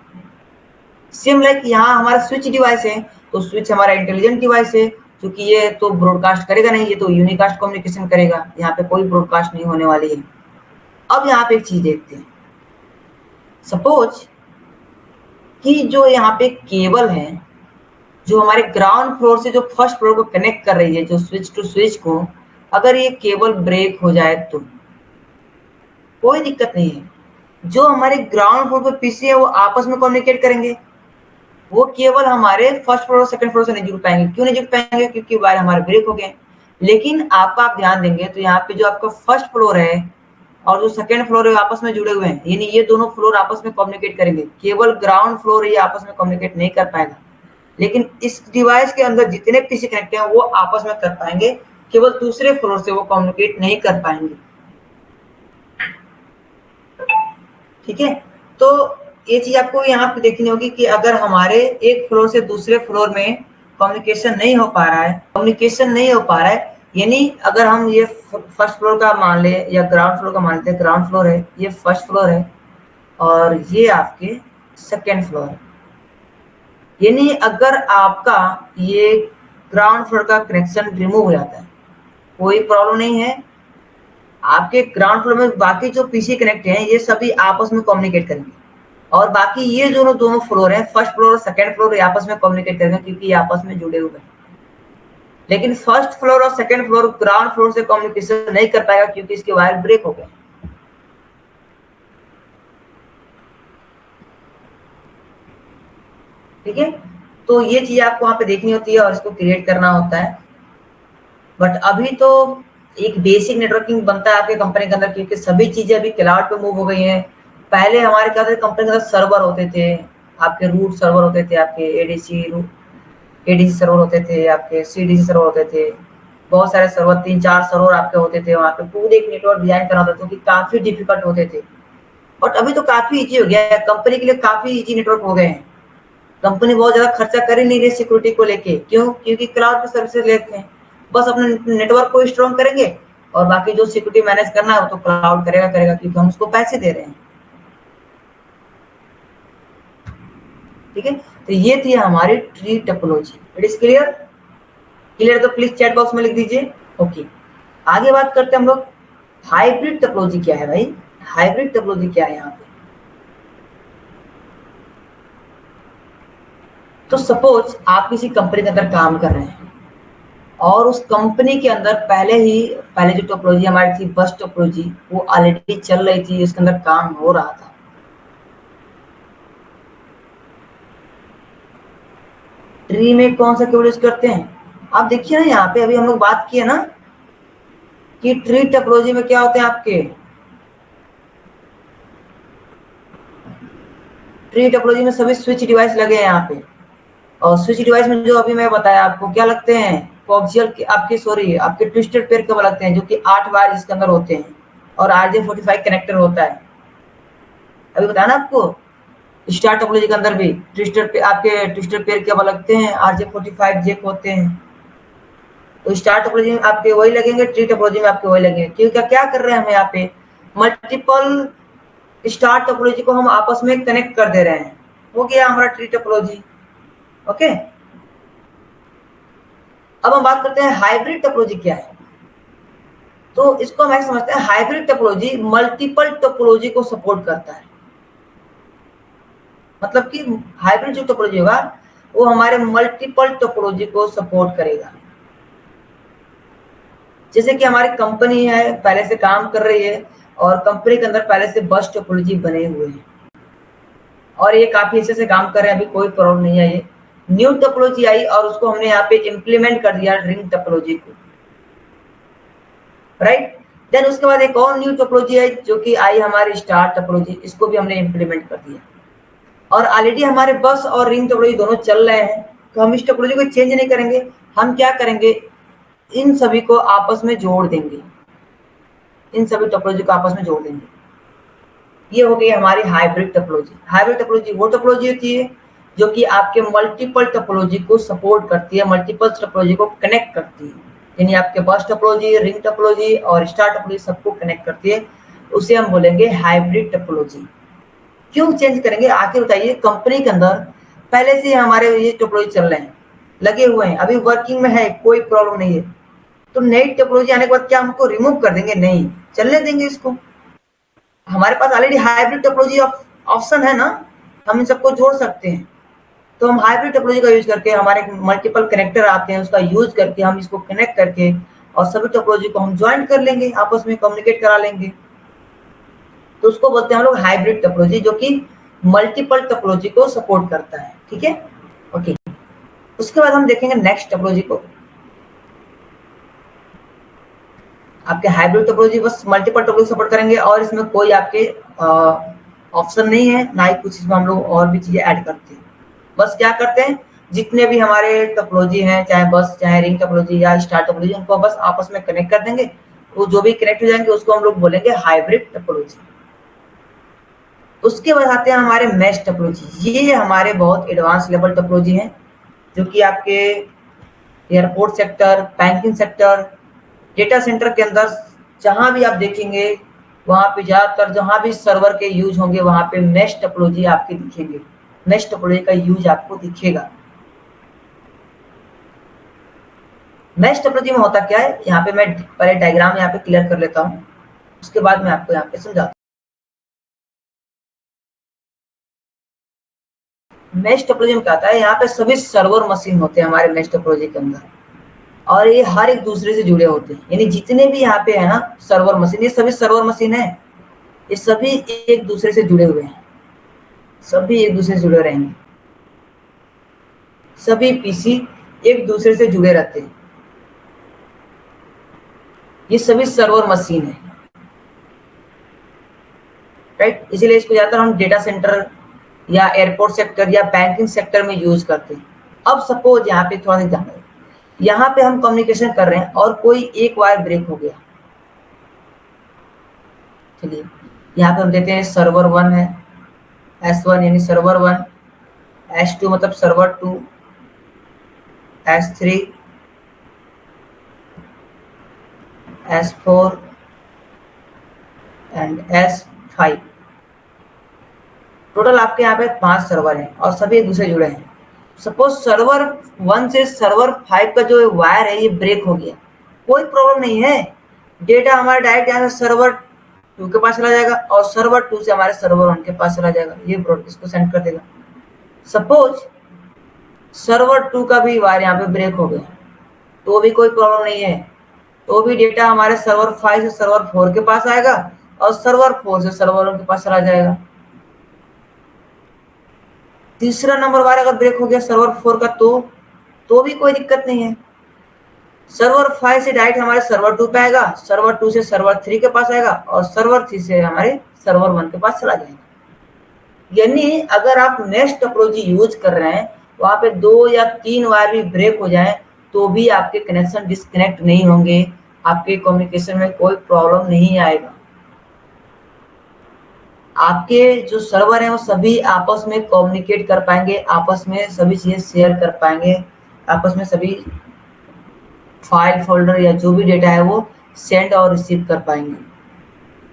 Speaker 1: सेम लाइक यहाँ हमारा स्विच डिवाइस है, तो स्विच हमारा इंटेलिजेंट डिवाइस है, क्योंकि ये तो ब्रॉडकास्ट करेगा नहीं, ये तो यूनिकास्ट कम्युनिकेशन करेगा, यहाँ पे कोई ब्रॉडकास्ट नहीं होने वाली है। अब यहाँ पे एक चीज देखते हैं, सपोज कि जो यहाँ पे केबल है, जो हमारे ग्राउंड फ्लोर से जो फर्स्ट फ्लोर को कनेक्ट कर रही है, जो स्विच टू स्विच को, अगर ये केबल ब्रेक हो जाए तो कोई दिक्कत नहीं है। जो हमारे ग्राउंड फ्लोर पे पीसी है वो आपस में कम्युनिकेट करेंगे, वो केवल हमारे फर्स्ट फ्लोर और सेकंड फ्लोर से नहीं जुड़ पाएंगे। क्यों नहीं जुड़ पाएंगे, क्योंकि वायर हमारे ब्रेक हो गए। लेकिन आपका आप ध्यान देंगे तो यहाँ पे जो आपका फर्स्ट फ्लोर है और जो सेकंड फ्लोर है आपस में जुड़े हुए हैं, यानी ये दोनों फ्लोर आपस में कम्युनिकेट करेंगे। केवल ग्राउंड फ्लोर ये आपस में कम्युनिकेट नहीं कर पाएगा, लेकिन इस डिवाइस के अंदर जितने पीसी कनेक्ट हैं वो आपस में कर पाएंगे, केवल दूसरे फ्लोर से वो कम्युनिकेट नहीं कर पाएंगे, ठीक है। तो ये चीज आपको यहाँ पे देखनी होगी कि अगर हमारे एक फ्लोर से दूसरे फ्लोर में कम्युनिकेशन नहीं हो पा रहा है, यानी अगर हम ये फर्स्ट फ्लोर का मान ले या ग्राउंड फ्लोर का मान लेते हैं, ग्राउंड फ्लोर है, ये फर्स्ट फ्लोर है और ये आपके सेकेंड फ्लोर है, यानी अगर आपका ये ग्राउंड फ्लोर का कनेक्शन रिमूव हो जाता है, कोई प्रॉब्लम नहीं है, आपके ग्राउंड फ्लोर में बाकी जो पीसी कनेक्ट हैं ये सभी आपस में कम्युनिकेट करेंगे, और बाकी ये दोनों फ्लोर हैं, फर्स्ट फ्लोर और सेकंड फ्लोर, आपस में कम्युनिकेट करेंगे क्योंकि ये आपस में जुड़े हुए हैं। लेकिन फर्स्ट फ्लोर और सेकंड फ्लोर ग्राउंड फ्लोर से कम्युनिकेशन नहीं कर पाएगा क्योंकि इसके वायर ब्रेक हो गए। ठीक है, तो ये चीज आपको वहां पे देखनी होती है और इसको क्रिएट करना होता है। बट अभी तो एक बेसिक नेटवर्किंग बनता है आपके कंपनी के अंदर, क्योंकि सभी चीजें अभी क्लाउड पे मूव हो गई हैं। पहले हमारे क्या होते थे, कंपनी के अंदर सर्वर होते थे, आपके रूट सर्वर होते थे, आपके एडीसी सर्वर होते थे, आपके सीडीसी सर्वर होते थे, बहुत सारे सर्वर, 3-4 सर्वर आपके होते थे, वहाँ पे पूरे एक नेटवर्क डिजाइन करना होता था, कि काफी डिफिकल्ट होते थे। बट अभी तो काफी इजी हो गया है, कंपनी के लिए काफी इजी नेटवर्क हो गए हैं। कंपनी बहुत ज्यादा खर्चा कर ही नहीं रही सिक्योरिटी को लेके, क्यों, क्योंकि क्लाउड पे सर्विसेज लेते हैं, बस अपने नेटवर्क को स्ट्रॉन्ग करेंगे और बाकी जो सिक्योरिटी मैनेज करना है वो तो क्लाउड करेगा, क्योंकि हम उसको पैसे दे रहे हैं। ठीक है, तो ये थी हमारी tree topology. It is clear तो प्लीज चैट बॉक्स में लिख दीजिए। ओके, आगे बात करते हैं हम लोग, हाइब्रिड टोपोलॉजी क्या है भाई, हाइब्रिड टोपोलॉजी क्या है यहाँ पे। तो सपोज आप किसी कंपनी के अंदर काम कर रहे हैं और उस कंपनी के अंदर पहले जो टोपोलॉजी हमारी थी बस टोपोलॉजी, वो ऑलरेडी चल रही थी, उसके अंदर काम हो रहा था। ट्री में कौन सा केबल यूज करते हैं? आप देखिए ना, यहाँ पे अभी हम लोग बात किए ना कि ट्री टोपोलॉजी में क्या होते हैं आपके, ट्री टोपोलॉजी में सभी स्विच डिवाइस लगे हैं यहाँ पे। और स्विच डिवाइस में जो अभी मैं बताया आपको क्या लगते हैं, कोएक्सियल के आपके ट्विस्टेड पेयर केबल लगते हैं, जो कि 8 वायर इसके अंदर होते हैं और RJ45 कनेक्टर होता है। अभी बताया ना आपको, स्टार टोपोलॉजी के अंदर भी आपके ट्विस्टेड पेयर केबल लगते हैं, RJ45 जेक होते हैं। तो स्टार टोपोलॉजी में आपके वही लगेंगे, ट्री टोपोलॉजी में आपके वही लगेंगे, क्योंकि क्या कर रहे हैं हम यहाँ पे, मल्टीपल स्टार टोपोलॉजी को हम आपस में कनेक्ट कर दे रहे हैं। हो गया हमारा ट्री टोपोलॉजी। ओके, अब हम बात करते हैं हाइब्रिड टोपोलॉजी क्या है। तो इसको हम ऐसे समझते हैं, हाइब्रिड टोपोलॉजी मल्टीपल टोपोलॉजी को सपोर्ट करता है। मतलब कि हाइब्रिड जो टोपोलॉजी होगा वो हमारे मल्टीपल टोपोलॉजी को सपोर्ट करेगा। जैसे कि हमारी कंपनी है, पहले से काम कर रही है और कंपनी के अंदर पहले से बस टोपोलॉजी बने हुए हैं और ये काफी अच्छे से काम कर रहे हैं, अभी कोई प्रॉब्लम नहीं है। ये न्यू टोपोलॉजी आई और उसको हमने यहाँ पे इम्प्लीमेंट कर दिया, रिंग टोपोलॉजी को, राइट। देन उसके बाद एक और न्यू टोपोलॉजी है जो कि आई हमारी स्टार टोपोलॉजी, इसको भी हमने इम्प्लीमेंट कर दिया। और ऑलरेडी हमारे बस और रिंग टोपोलॉजी दोनों चल रहे हैं, तो हम इस टोपोलॉजी को चेंज नहीं करेंगे। हम क्या करेंगे, इन सभी को आपस में जोड़ देंगे, इन सभी टोपोलॉजी को आपस में जोड़ देंगे। ये हो गई हमारी हाइब्रिड टोपोलॉजी। हाइब्रिड टोपोलॉजी वो टोपोलॉजी होती है जो कि आपके मल्टीपल टोपोलॉजी को सपोर्ट करती है, मल्टीपल टोपोलॉजी को कनेक्ट करती है, यानी आपके बस टोपोलॉजी, रिंग टोपोलॉजी और स्टार टोपोलॉजी सबको कनेक्ट करती है। उसे हम बोलेंगे हाइब्रिड टोपोलॉजी। क्यों चेंज करेंगे आखिर बताइए, कंपनी के अंदर पहले से हमारे ये टोपोलॉजी चल रहे हैं, लगे हुए हैं, अभी वर्किंग में है, कोई प्रॉब्लम नहीं है। तो नई टोपोलॉजी आने के बाद क्या हमको रिमूव कर देंगे? नहीं, चलने देंगे इसको। हमारे पास ऑलरेडी हाइब्रिड टोपोलॉजी ऑप्शन है ना, हम इन सबको जोड़ सकते हैं। तो हम हाइब्रिड टोपोलॉजी का यूज करके, हमारे मल्टीपल कनेक्टर आते हैं, उसका यूज करके हम इसको कनेक्ट करके और सभी टोपोलॉजी को हम ज्वाइन कर लेंगे, आपस में कम्युनिकेट करा लेंगे। तो उसको बोलते हैं हम लोग हाइब्रिड टोपोलॉजी, जो कि मल्टीपल टोपोलॉजी को सपोर्ट करता है। ठीक है, ओके। उसके बाद हम देखेंगे नेक्स्ट टोपोलॉजी को। आपके हाइब्रिड टोपोलॉजी बस मल्टीपल टोपोलॉजी सपोर्ट करेंगे और इसमें कोई आपके ऑप्शन नहीं है, ना ही कुछ इसमें हम लोग और भी चीजें ऐड करते हैं। बस क्या करते हैं, जितने भी हमारे टोपोलॉजी हैं, चाहे बस, चाहे रिंग टोपोलॉजी या स्टार टोपोलॉजी, उनको बस आपस में कनेक्ट कर देंगे। वो जो भी कनेक्ट हो जाएंगे उसको हम लोग बोलेंगे हाइब्रिड टोपोलॉजी। उसके बाद आते हैं हमारे मैश टोपोलॉजी। ये हमारे बहुत एडवांस लेवल टोपोलॉजी है, जो कि आपके airport sector, banking sector, data centre के अंदर जहां भी आप देखेंगे, वहां पे ज्यादातर जहां भी सर्वर के यूज होंगे वहां पे मैश टोपोलॉजी आपके दिखेंगे, मैश टोपोलॉजी का यूज आपको दिखेगा। मैश टोपोलॉजी में होता क्या है, यहाँ पे मैं पहले डायग्राम यहाँ पे क्लियर कर लेता हूँ, उसके बाद मैं आपको यहाँ पे समझाता हूँ। मैश टोपोलॉजी में क्या होता है, यहाँ पे सभी सर्वर मशीन होते हैं हमारे मैश टोपोलॉजी के अंदर, और ये हर एक दूसरे से जुड़े होते हैं। यानी जितने भी यहाँ पे है ना सर्वर मशीन, ये सभी सर्वर मशीन है, ये सभी एक दूसरे से जुड़े हुए हैं, सभी एक दूसरे से जुड़े रहेंगे, सभी पीसी एक दूसरे से जुड़े रहते हैं। ये सभी सर्वर मशीन है, राइट। इसीलिए इसको ज्यादातर हम डेटा सेंटर या एयरपोर्ट सेक्टर या बैंकिंग सेक्टर में यूज करते हैं। अब सपोज यहाँ पे थोड़ा सा ध्यान दें, यहाँ पे हम कम्युनिकेशन कर रहे हैं और कोई एक वायर ब्रेक हो गया। चलिए यहाँ पे हम देते हैं सर्वर 1 है, S1 यानी सर्वर 1, S2 मतलब server 2, S3, S4 and S5। Total आपके यहाँ पे 5 सर्वर हैं और सभी एक दूसरे जुड़े हैं। सपोज सर्वर 1 से सर्वर 5 का जो वायर है ये ब्रेक हो गया, कोई प्रॉब्लम नहीं है, डेटा हमारा डायरेक्ट यहाँ से सर्वर 2 के पास चला जाएगा और सर्वर 2 से हमारे सर्वर 1 के पास चला जाएगा, ये इसको सेंड कर देगा। सपोज सर्वर 2 का भी वायर यहाँ पे ब्रेक हो गया तो भी कोई प्रॉब्लम नहीं है, तो भी डेटा हमारे सर्वर 5 से सर्वर 4 के पास आएगा और सर्वर 4 से सर्वर के पास चला जाएगा। तीसरा नंबर वायर अगर ब्रेक हो गया सर्वर 4 का तो भी कोई दिक्कत नहीं है। सर्वर 5 से डायरेक्ट हमारे सर्वर 2 पे आएगा, सर्वर 2 से सर्वर 3 के पास आएगा और सर्वर 3 से हमारे सर्वर 1 के पास चला जाएगा। यानी अगर आप मेश टोपोलॉजी यूज कर रहे हैं वहां पे 2 या 3 वायर भी ब्रेक हो जाए तो भी आपके कनेक्शन डिस्कनेक्ट नहीं होंगे, आपके कम्युनिकेशन में कोई प्रॉब्लम नहीं आएगा। आपके जो सर्वर है वो सभी आपस में कम्युनिकेट कर पाएंगे, आपस में सभी चीजें शेयर कर पाएंगे, आपस में सभी फाइल फोल्डर या जो भी डेटा है वो सेंड और रिसीव कर पाएंगे।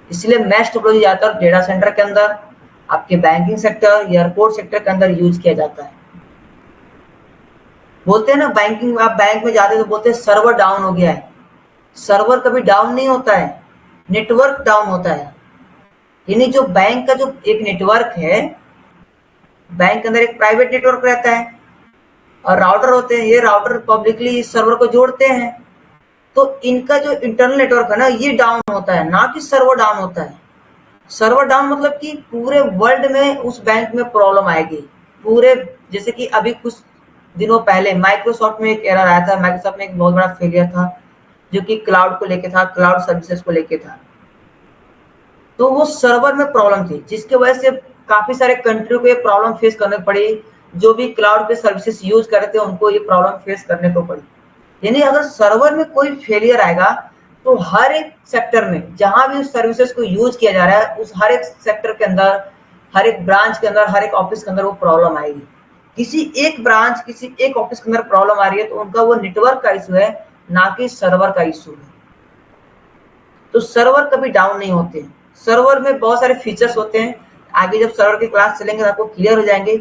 Speaker 1: इसलिए मैश टोपोलॉजी ज्यादातर डेटा सेंटर के अंदर, आपके बैंकिंग सेक्टर, एयरपोर्ट सेक्टर के अंदर यूज किया जाता है। बोलते हैं ना बैंकिंग, आप बैंक में जाते तो बोलते हैं सर्वर डाउन हो गया है। सर्वर कभी डाउन नहीं होता है, नेटवर्क डाउन होता है। यानी जो बैंक का जो एक नेटवर्क है, बैंक के अंदर एक प्राइवेट नेटवर्क रहता है और राउटर होते हैं, ये राउटर पब्लिकली इस सर्वर को जोड़ते हैं। तो इनका जो इंटरनल नेटवर्क है ना ये डाउन होता है, ना कि सर्वर डाउन होता है। सर्वर डाउन मतलब कि पूरे वर्ल्ड में उस बैंक में प्रॉब्लम आएगी पूरे। जैसे कि अभी कुछ दिनों पहले माइक्रोसॉफ्ट में एक एरर आया था, माइक्रोसॉफ्ट में एक बहुत बड़ा फेलियर था जो कि क्लाउड को लेके था, क्लाउड सर्विसेज को लेके था। तो वो सर्वर में प्रॉब्लम थी जिसकी वजह से काफी सारे कंट्री को ये प्रॉब्लम फेस करने पड़ी, जो भी क्लाउड पे सर्विसेज यूज कर रहे थे उनको ये प्रॉब्लम फेस करने को पड़ी। यानी अगर सर्वर में कोई फेलियर आएगा तो हर एक सेक्टर में जहां भी उस सर्विसेज को यूज किया जा रहा है उस हर एक सेक्टर के अंदर, हर एक ब्रांच के अंदर, हर एक ऑफिस के अंदर वो प्रॉब्लम आएगी। किसी एक ब्रांच, किसी एक ऑफिस के अंदर प्रॉब्लम आ रही है तो उनका वो नेटवर्क का इशू है, ना कि सर्वर का इशू है। तो सर्वर कभी डाउन नहीं होते हैं। सर्वर में बहुत सारे फीचर्स होते हैं, आगे जब सर्वर की क्लास चलेंगे तो आपको क्लियर हो जाएंगे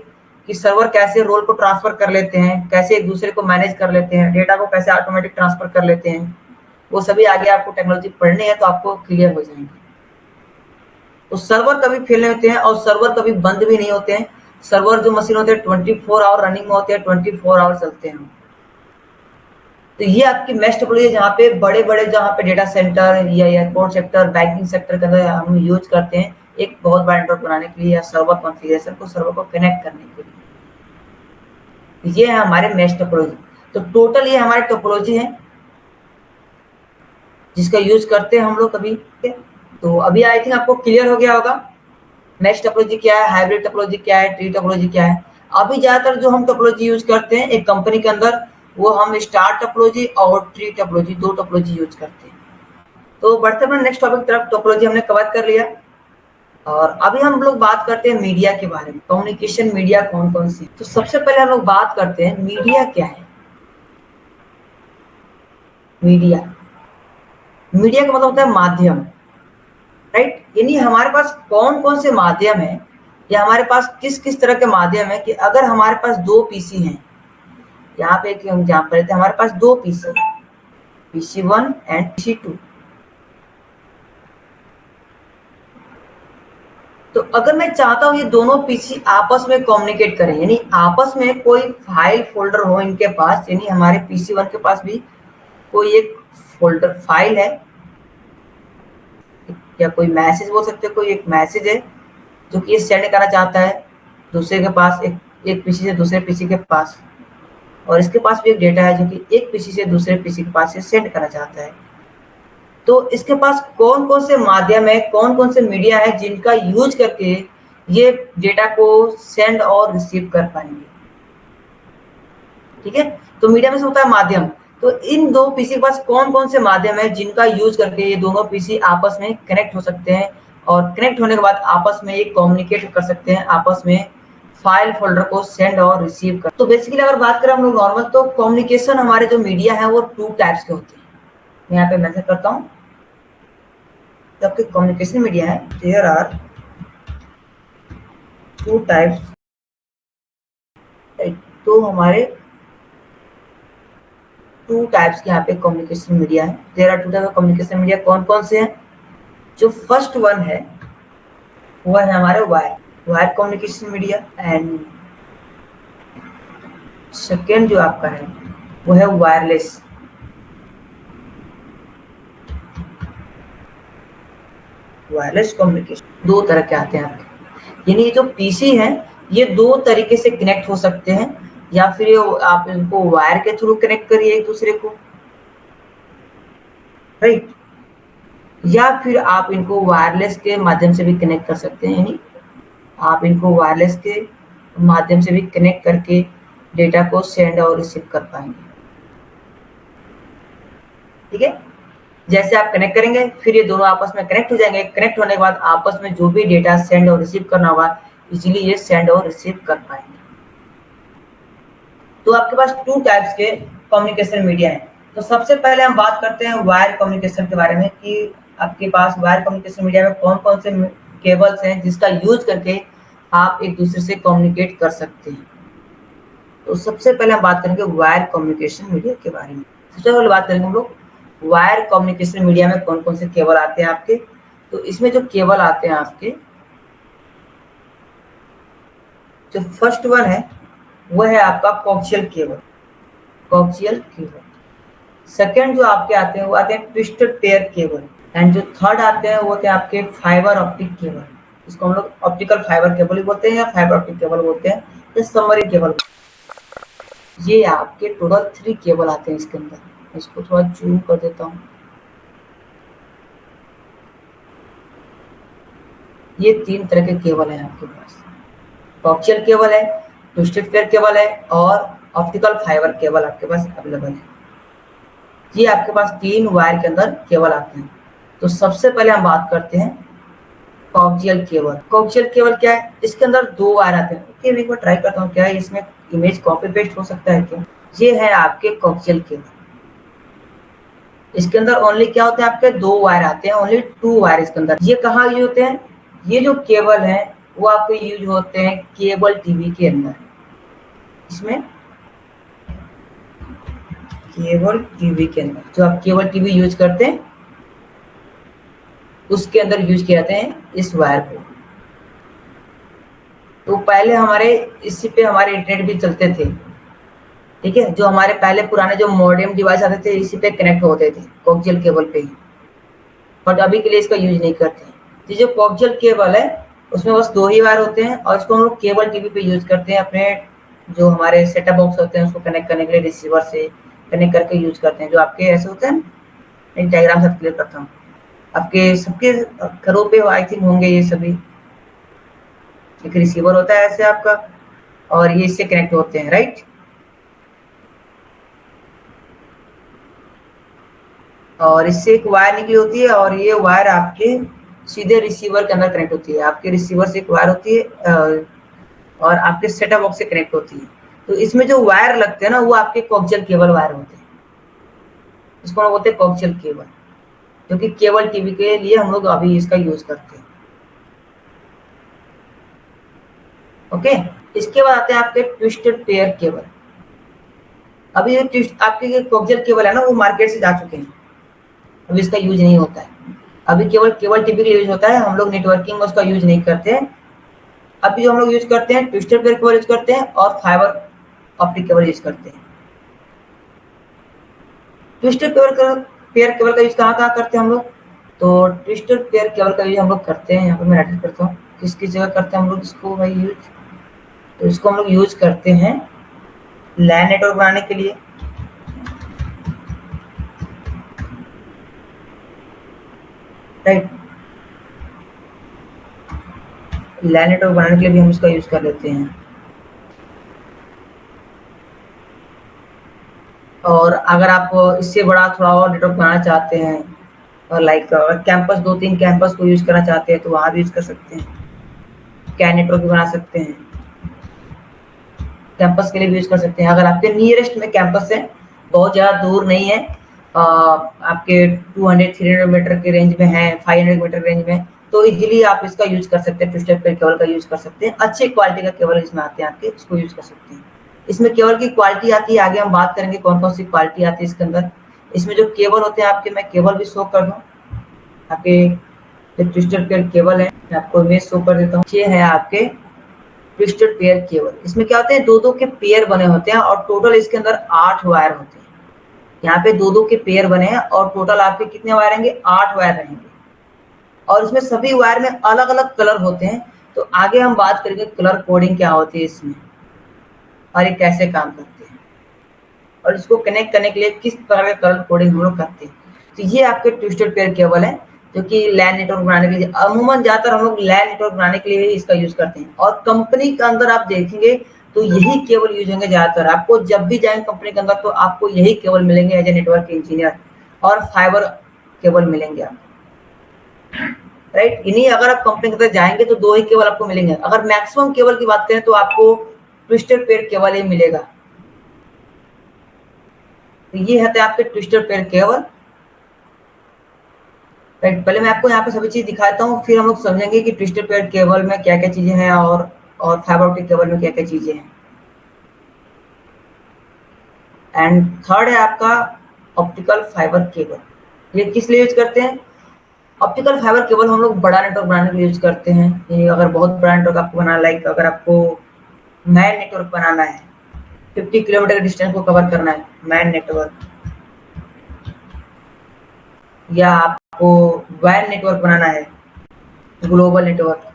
Speaker 1: कि सर्वर कैसे रोल को ट्रांसफर कर लेते हैं, कैसे एक दूसरे को मैनेज कर लेते हैं, डेटा को कैसे ऑटोमेटिक ट्रांसफर कर लेते हैं। वो सभी आगे आपको टेक्नोलॉजी पढ़नी है तो आपको क्लियर हो जाएंगे। तो सर्वर कभी फेल नहीं होते हैं और सर्वर कभी बंद भी नहीं होते हैं। सर्वर जो मशीन होते हैं 24 आवर रनिंग में होते हैं, 24 आवर चलते हैं। तो ये आपकी मैश टोपोलॉजी जहाँ पे बड़े बड़े, जहाँ पे डेटा सेंटर या एयरपोर्ट सेक्टर, बैंकिंग सेक्टर के अंदर हम यूज करते हैं एक बहुत बड़ा नेटवर्क बनाने के लिए या सर्वर कॉन्फ़िगरेशन को, सर्वर को कनेक्ट करने के लिए। ये है हमारे मैश टोपोलॉजी। तो टोटल ये हमारी टोपोलॉजी है जिसका यूज करते हैं हम लोग कभी। तो अभी आई थिंक आपको क्लियर हो गया होगा मैश टोपोलॉजी क्या है, हाइब्रिड टोपोलॉजी क्या है, ट्री टोपोलॉजी क्या है। अभी ज्यादातर जो हम टोपोलॉजी यूज करते हैं एक कंपनी के अंदर, वो हम स्टार टोपोलॉजी और ट्री टोपोलॉजी, दो टोपोलॉजी यूज करते हैं। तो बढ़ते हैं नेक्स्ट टॉपिक की तरफ। टोपोलॉजी हमने कवर कर लिया और अभी हम लोग बात करते हैं मीडिया के बारे में। कम्युनिकेशन मीडिया कौन कौन सी। तो सबसे पहले हम लोग बात करते हैं मीडिया क्या है। मीडिया, मीडिया का मतलब होता है माध्यम, राइट। यानी हमारे पास कौन कौन से माध्यम है या हमारे पास किस किस तरह के माध्यम है। कि अगर हमारे पास दो पीसी हैं, यहाँ पे एक एग्जाम्पल लेते हैं, हमारे पास दो पीसी, PC1 एंड PC2। तो अगर मैं चाहता हूँ ये दोनों पीसी आपस में कम्युनिकेट करें, यानी आपस में कोई फाइल फोल्डर हो इनके पास, यानी हमारे PC1 के पास भी कोई एक फोल्डर फाइल है या कोई मैसेज बोल सकते हैं, कोई एक मैसेज है जो कि ये सेंड करना चाहता है दूसरे के पास, एक पीसी से दूसरे पीसी के पास, और इसके पास भी एक डेटा है जो कि एक पीसी से दूसरे पीसी के पास से सेंड करना चाहता है। तो इसके पास कौन कौन से माध्यम है, कौन कौन से मीडिया है जिनका यूज करके ये डेटा को सेंड और रिसीव कर पाएंगे। ठीक है, तो मीडिया में से होता है माध्यम। तो इन दो पीसी के पास कौन कौन से माध्यम है जिनका यूज करके ये दोनों पीसी आपस में कनेक्ट हो सकते हैं और कनेक्ट होने के बाद आपस में ये कम्युनिकेट कर सकते हैं, आपस में फाइल फोल्डर को सेंड और रिसीव कर। तो बेसिकली अगर बात करें हम लोग नॉर्मल, तो कम्युनिकेशन हमारे जो मीडिया है वो 2 टाइप्स के होते हैं। मैं यहाँ पे मेंशन करता हूँ, तो आपके कम्युनिकेशन मीडिया है, देयर आर 2 टाइप्स। तो हमारे 2 टाइप्स के यहाँ पे कम्युनिकेशन मीडिया है। There are 2 types of communication media. कौन कौन से हैं? जो फर्स्ट वन है वो है हमारे wire communication media, and second जो आपका है वो है वायरलेस। वायरलेस कम्युनिकेशन दो तरह के आते हैं आपके, यानी ये जो पीसी है ये दो तरीके से कनेक्ट हो सकते हैं, या फिर आप इनको वायर के थ्रू कनेक्ट करिए एक दूसरे को, राइट, या फिर आप इनको वायरलेस के माध्यम से भी कनेक्ट कर सकते हैं, यानी आप इनको वायरलेस के माध्यम से भी कनेक्ट करके डेटा को सेंड और रिसीव कर पाएंगे। ठीक है, जैसे आप कनेक्ट करेंगे फिर ये दोनों आपस में कनेक्ट हो जाएंगे। कनेक्ट होने के बाद आपस में जो भी डेटा सेंड और रिसीव करना होगा इजीली ये सेंड और रिसीव कर पाएंगे। तो आपके पास टू टाइप्स के कम्युनिकेशन मीडिया है। तो सबसे पहले हम बात करते हैं वायर कम्युनिकेशन के बारे में कि आपके पास वायर कम्युनिकेशन मीडिया में कौन कौन से केबल्स हैं जिसका यूज करके आप एक दूसरे से कम्युनिकेट कर सकते हैं। तो सबसे पहले हम बात करेंगे वायर कम्युनिकेशन मीडिया के बारे में। सबसे पहले बात करेंगे हम लोग वायर कम्युनिकेशन मीडिया में कौन कौन से केबल आते हैं आपके। तो इसमें जो केबल आते हैं आपके, जो फर्स्ट वन है वो है आपका कोक्सियल केबल, कोक्सियल केबल। सेकेंड जो आपके आते हैं वो आते हैं ट्विस्टेड पेयर केबल, एंड जो थर्ड आते हैं वो होते हैं आपके फाइबर ऑप्टिक केबल। इसको हम लोग ऑप्टिकल फाइबर केबल भी बोलते हैं या फाइबर ऑप्टिक केबल बोलते हैं या सबमरीन केबल। ये आपके टोटल 3 केबल आते हैं इसके अंदर। इसको थोड़ा जूम कर देता हूँ। ये 3 तरह के केबल हैं आपके पास, कोक्सियल केबल है, ट्विस्टेड पेयर केबल है और ऑप्टिकल फाइबर केबल आपके पास अवेलेबल है। ये आपके पास 3 वायर के अंदर केबल आते हैं। तो सबसे पहले हम बात करते हैं कोक्सियल केबल। कोक्सियल केबल क्या है, इसके अंदर 2 वायर आते हैं। ओके, एक बार ट्राई करता हूँ क्या है इसमें इमेज कॉपी पेस्ट हो सकता है क्या। ये है आपके कोक्सियल केबल। इसके अंदर ओनली क्या होते हैं आपके 2 वायर आते हैं, ओनली 2 वायर इसके अंदर। ये कहाँ यूज होते हैं, ये जो केबल है वो आपके यूज होते हैं केबल टीवी के अंदर। इसमें केबल टीवी के अंदर जो आप केबल टीवी यूज करते हैं उसके अंदर यूज किए जाते हैं इस वायर को। तो पहले हमारे इसी पे हमारे इंटरनेट भी चलते थे। ठीक है, जो हमारे पहले पुराने जो मॉडेम डिवाइस आते थे इसी पे कनेक्ट होते थे कोक्सियल केबल पे ही, बट अभी के लिए इसका यूज नहीं करते। ये जो कोक्सियल केबल है उसमें बस 2 ही वायर होते हैं और इसको हम लोग केबल टीवी पे यूज करते हैं। अपने जो हमारे सेटअप बॉक्स होते हैं उसको कनेक्ट करने के लिए रिसीवर से कनेक्ट करके यूज करते हैं। जो आपके ऐसे होते हैं, एक डायग्राम से क्लियर करता हूँ, आपके सबके घरों पे आई थिंक होंगे ये सभी। एक रिसीवर होता है ऐसे आपका और ये इससे कनेक्ट होते हैं, राइट। और इससे एक वायर निकली होती है और ये वायर आपके सीधे रिसीवर के अंदर कनेक्ट होती है। आपके रिसीवर से एक वायर होती है और आपके सेटअप बॉक्स से कनेक्ट होती है। तो इसमें जो वायर लगते हैं ना वो आपके कोक्सियल केबल वायर होते हैं। इसको हम बोलते हैं कोक्सियल केबल, जो कि केबल टीवी के लिए हम लोग अभी इसका यूज करते हैं। ओके, इसके बाद आते हैं आपके ट्विस्टेड पेयर केबल। अभी ये आपके कोक्सियल केबल है ना वो मार्केट से जा चुके हैं, अभी इसका यूज नहीं होता है। अभी केवल केबल टीवी के लिए यूज होता है, हम लोग नेटवर्किंग में उसका यूज नहीं करते हैं। अभी जो हम लोग यूज करते हैं ट्विस्टेड पेयर केबल यूज करते हैं और फाइबर ऑप्टिक केबल यूज करते हैं। ट्विस्टेड पेयर केबल का यूज कहाँ करते हैं हम लोग, तो ट्विस्टेड पेयर केबल का यूज हम लोग करते हैं, यहाँ पे मैं एडिट करता हूँ किस किस जगह करते हैं हम लोग इसको भाई यूज। तो इसको हम लोग यूज करते हैं लैन नेटवर्क बनाने के लिए, राइट। लैन नेटवर्क बनाने के लिए भी हम इसका यूज कर लेते हैं। और अगर आप इससे बड़ा थोड़ा और नेटवर्क बनाना चाहते हैं और लाइक कैंपस 2-3 कैंपस को यूज करना चाहते हैं तो वहाँ भी यूज कर सकते हैं। कैन नेटवर्क भी बना सकते हैं, कैंपस के लिए भी यूज कर सकते हैं। अगर आपके नियरेस्ट में कैंपस है, बहुत ज़्यादा दूर नहीं है, आपके 200-300 मीटर के रेंज में है, 500 मीटर रेंज में, तो इजीली आप इसका यूज कर सकते हैं। ट्विस्टेड पेयर केबल का यूज कर सकते हैं। अच्छी क्वालिटी का केबल इसमें आते हैं आपके, इसको यूज कर सकते हैं। इसमें केबल की क्वालिटी आती है, आगे हम बात करेंगे कौन कौन सी क्वालिटी आती है इसके अंदर। इसमें जो केबल होते हैं आपके, मैं केबल भी शो कर दूँ आपके जो ट्विस्टेड पेयर केबल है, मैं आपको इमेज शो कर देता हूँ। ये है आपके ट्विस्टेड पेयर केबल। इसमें क्या होते हैं, दो दो के पेयर बने होते हैं और टोटल इसके अंदर 8 वायर होते हैं। यहाँ पे दो दो के पेयर बने हैं और टोटल आपके कितने वायर रहेंगे, 8 वायर रहेंगे और इसमें सभी वायर में अलग अलग कलर होते हैं। तो आगे हम बात करेंगे कलर कोडिंग क्या होती है इसमें और ये कैसे काम करते हैं और इसको कनेक्ट करने के लिए किस तरह का कलर कोडिंग हम लोग करते हैं। तो ये आपके ट्विस्टेड पेयर केबल है जो कि लैन नेटवर्क बनाने के लिए, अमूमन ज्यादातर हम लोग लैन नेटवर्क बनाने के लिए इसका यूज करते हैं और कंपनी के अंदर आप देखेंगे तो यही केबल यूज होंगे ज्यादातर। आपको जब भी जाएंगे कंपनी के अंदर तो आपको यही केबल मिलेंगे एज ए नेटवर्क इंजीनियर और फाइबर केबल मिलेंगे आपको, राइट। इन्हीं अगर आप कंपनी के अंदर जाएंगे तो दो ही केबल आपको मिलेंगे। अगर मैक्सिमम केबल की बात करें तो आपको ट्विस्टेड पेयर केबल ही मिलेगा। तो ये है आपके ट्विस्टेड पेयर केबल, राइट। पहले मैं आपको यहाँ पे सभी चीज दिखाता हूँ, फिर हम लोग समझेंगे कि ट्विस्टेड पेयर केबल में क्या क्या चीजें हैं और फाइबर ऑप्टिक केबल में क्या क्या चीजें हैं। एंड थर्ड है आपका ऑप्टिकल फाइबर केबल। ये किस लिए यूज करते हैं, ऑप्टिकल फाइबर केबल हम लोग बड़ा नेटवर्क बनाने के लिए यूज करते हैं। ये अगर बहुत बड़ा नेटवर्क आपको बनाना, लाइक अगर आपको मैन नेटवर्क बनाना है, 50 किलोमीटर के डिस्टेंस को कवर करना है मैन नेटवर्क, या आपको वैन नेटवर्क बनाना है, ग्लोबल नेटवर्क,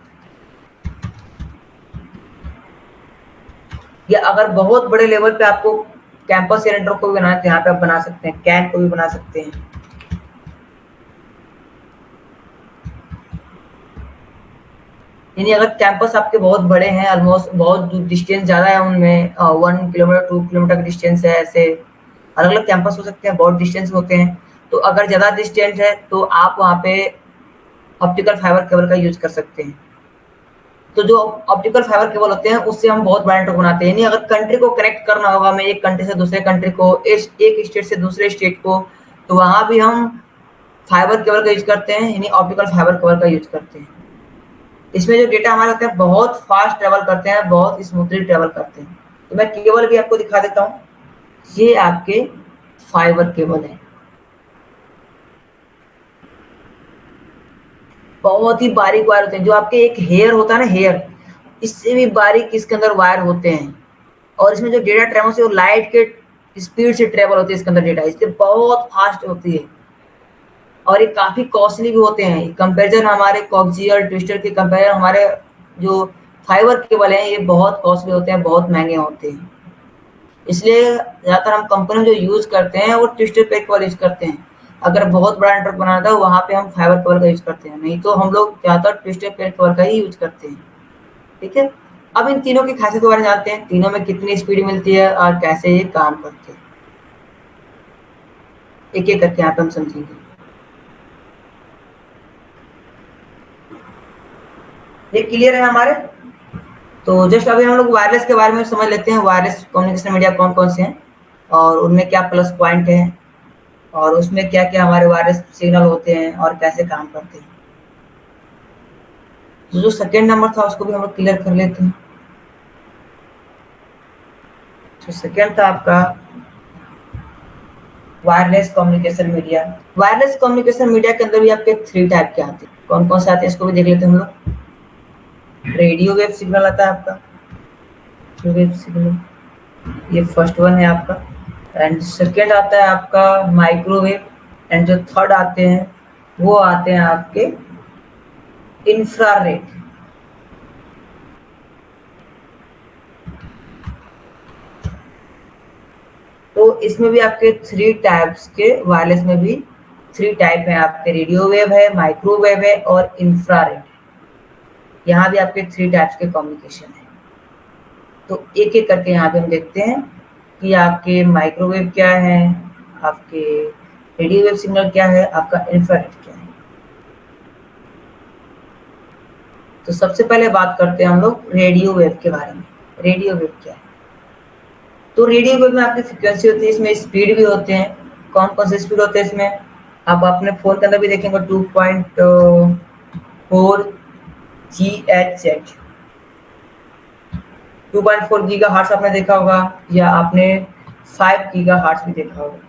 Speaker 1: या अगर बहुत बड़े लेवल पे आपको कैंपस या नेटवर्क को भी बनाना है तो यहाँ पे आप बना सकते हैं, कैन को भी बना सकते हैं। यानी अगर कैंपस आपके बहुत बड़े हैं, ऑलमोस्ट बहुत डिस्टेंस ज्यादा है उनमें, 1 किलोमीटर 2 किलोमीटर का डिस्टेंस है, ऐसे अलग अलग कैंपस हो सकते हैं, बहुत डिस्टेंस होते हैं। तो अगर ज्यादा डिस्टेंस है तो आप वहाँ पे ऑप्टिकल फाइबर केबल का यूज कर सकते हैं। तो जो ऑप्टिकल फाइबर केबल होते हैं उससे हम बहुत बड़ा नेटवर्क बनाते हैं। यानी अगर कंट्री को कनेक्ट करना होगा, हमें एक कंट्री से दूसरे कंट्री को, एक स्टेट से दूसरे स्टेट को, तो वहां भी हम फाइबर केबल का यूज करते हैं, यानी ऑप्टिकल फाइबर केबल का यूज करते हैं। इसमें जो डेटा हमारे होते हैं बहुत फास्ट ट्रेवल करते हैं, बहुत स्मूथली ट्रेवल करते हैं। तो मैं केबल भी आपको दिखा देता हूँ। ये आपके फाइबर केबल है, बहुत ही बारीक वायर होते हैं। जो आपके एक हेयर होता है ना, हेयर, इससे भी बारीक इसके अंदर वायर होते हैं। और इसमें जो डेटा ट्रेवल से वो लाइट के स्पीड से ट्रेवल होती है इसके अंदर डेटा, इसलिए बहुत फास्ट होती है और ये काफी कॉस्टली भी होते हैं। कंपेरिजन हमारे कॉक्सियल ट्विस्टर के कंपेरिजन हमारे जो फाइबर केबल हैं ये बहुत कॉस्टली होते हैं, बहुत महंगे होते हैं। इसलिए ज्यादातर हम कंपनी में जो यूज करते हैं वो ट्विस्टर पेयर केबल यूज करते हैं। अगर बहुत बड़ा नेटवर्क बनाना था वहां पे हम फाइबर केबल का यूज करते हैं, नहीं तो हम लोग ज्यादातर ट्विस्टर पेयर केबल का ही यूज करते हैं, ठीक है। अब इन तीनों की खासियत के बारे में जानते हैं, तीनों में कितनी स्पीड मिलती है और कैसे ये काम करते हैं, एक एक करके यहाँ पे हम समझेंगे। ये क्लियर है हमारे। तो जस्ट अभी हम लोग वायरलेस के बारे में समझ लेते हैं, वायरलेस कम्युनिकेशन मीडिया कौन कौन से हैं और उनमें क्या प्लस पॉइंट है और उसमें क्या क्या हमारे वायरलेस सिग्नल होते हैं और कैसे काम करते हैं। तो जो सेकेंड नंबर था उसको भी हम लोग क्लियर कर लेते हैं। तो सेकेंड था आपका wireless communication media. Wireless communication media के अंदर भी आपके 3 टाइप के आते हैं। कौन कौन से आते हैं इसको भी देख लेते हैं हम लोग। रेडियो वेव सिग्नल आता है आपका, वेव सिग्नल, ये फर्स्ट वन है आपका। एंड सेकेंड आता है आपका माइक्रोवेव। एंड जो थर्ड आते हैं वो आते हैं आपके इंफ्रारेड। तो इसमें भी आपके 3 टाइप्स के, वायरलेस में भी 3 टाइप हैं आपके, रेडियो वेव है, माइक्रोवेव है और इंफ्रारेड। यहाँ भी आपके 3 टाइप्स के कम्युनिकेशन है। तो एक एक करके यहाँ पे हम देखते हैं कि आपके माइक्रोवेव क्या है, आपके रेडियो वेव सिग्नल क्या है, आपका इंफ्रारेड क्या है। तो सबसे पहले बात करते हैं हम लोग रेडियो वेव के बारे में। रेडियो वेव क्या है, तो रेडियो वेव में आपकी फ्रिक्वेंसी होती है, इसमें स्पीड भी होते हैं। कौन कौन से स्पीड होते हैं इसमें, आप अपने फोन के अंदर भी देखेंगे 2.4 GHz, 2.4 गीगाहर्ट्ज आपने देखा होगा, या आपने 5 गीगाहर्ट्ज भी देखा होगा।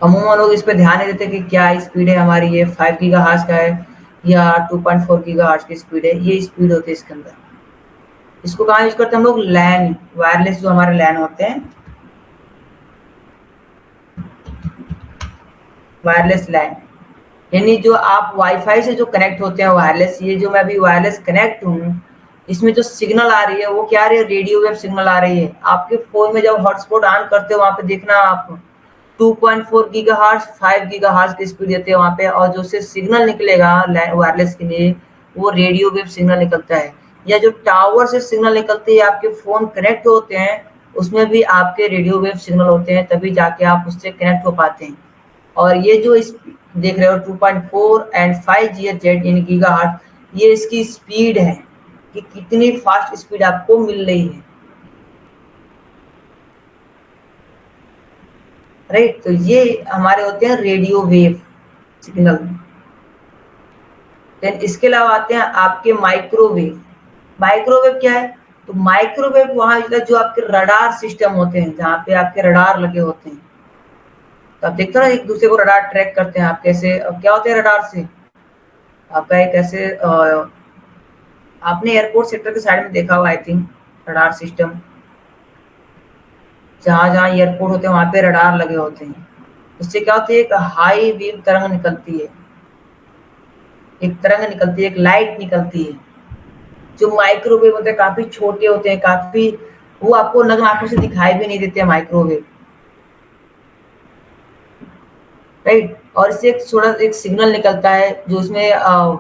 Speaker 1: अमूमन लोग इस पे ध्यान नहीं देते कि क्या स्पीड है हमारी, ये 5 गीगाहर्ट्ज का है या 2.4 गीगाहर्ट्ज की स्पीड है, ये स्पीड होती है इसके अंदर। इसको कहाँ यूज करते हैं हम लोग? लैन, वायरलेस जो हमारे लैन होते हैं, वायरलेस लैन, यानी जो आप वाईफाई से जो कनेक्ट होते हैं वायरलेस, ये जो मैं अभी वायरलेस कनेक्ट हूँ, इसमें जो सिग्नल आ रही है वो क्या आ रही है? रेडियो वेव सिग्नल आ रही है। आपके फोन में जब हॉटस्पॉट ऑन करते हो वहां पे देखना आप 2.4 गीगाहर्ट्ज 5 गीगाहर्ट्ज की स्पीड देते हैं वहां पे, और जो से सिग्नल निकलेगा वायरलेस के लिए वो रेडियो वेव सिग्नल निकलता है। या जो टावर से सिग्नल निकलते हैं आपके फोन कनेक्ट होते हैं उसमें भी आपके रेडियो वेव सिग्नल होते हैं, तभी जाके आप उससे कनेक्ट हो पाते हैं। और ये जो इस देख रहे हो 2.4 एंड 5 GHz इन गीगाहर्ट्ज, ये इसकी स्पीड है कि कितनी फास्ट स्पीड आपको मिल रही है, राइट। तो ये हमारे होते हैं रेडियो वेव सिग्नल। देन इसके अलावा आते हैं आपके माइक्रोवेव। माइक्रोवेव क्या है? तो माइक्रोवेव वहां जो आपके रडार सिस्टम होते हैं, जहाँ पे आपके रडार लगे होते हैं, तो आप देखते हो ना एक दूसरे को रडार ट्रैक करते हैं आप कैसे, अब क्या होते हैं रडार से आपका एक ऐसे आपने एयरपोर्ट सेक्टर के साइड में देखा हुआ आई थिंक रडार सिस्टम, जहां जहां एयरपोर्ट होते हैं वहां पे रडार लगे होते हैं। उससे क्या होती है? एक हाई बीम तरंग निकलती है, एक तरंग निकलती है, एक लाइट निकलती है। जो माइक्रोवेव होते हैं काफी छोटे होते हैं, काफी वो आपको नग्न आंखों से दिखाई भी नहीं देते हैं माइक्रोवेव, राइट। और इससे एक थोड़ा एक सिग्नल निकलता है, जो इसमें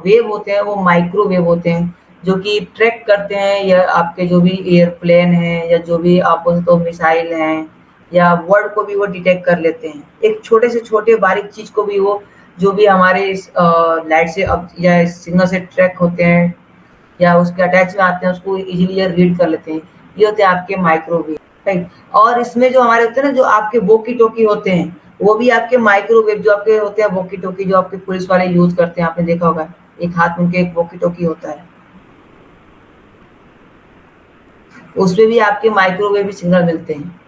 Speaker 1: वेव होते हैं वो माइक्रोवेव होते हैं, जो कि ट्रैक करते हैं या आपके जो भी एयरप्लेन है या जो भी आप तो मिसाइल हैं या वर्ड को भी वो डिटेक्ट कर लेते हैं। एक छोटे से छोटे बारीक चीज को भी वो जो भी हमारे इस लाइट से अब या सिग्नल से ट्रैक होते हैं या उसके अटैच में आते हैं उसको इजीली रीड कर लेते हैं। ये होते हैं आपके माइक्रोवेव, राइट। और इसमें जो हमारे होते हैं ना, जो आपके वोकी टोकी होते हैं, वो भी आपके माइक्रोवेव जो आपके होते हैं वोकी टोकी, जो आपके पुलिस वाले यूज करते हैं, आपने देखा होगा एक हाथ में उनके एक वोकी टोकी होता है, उसपे भी आपके माइक्रोवेव सिग्नल मिलते हैं।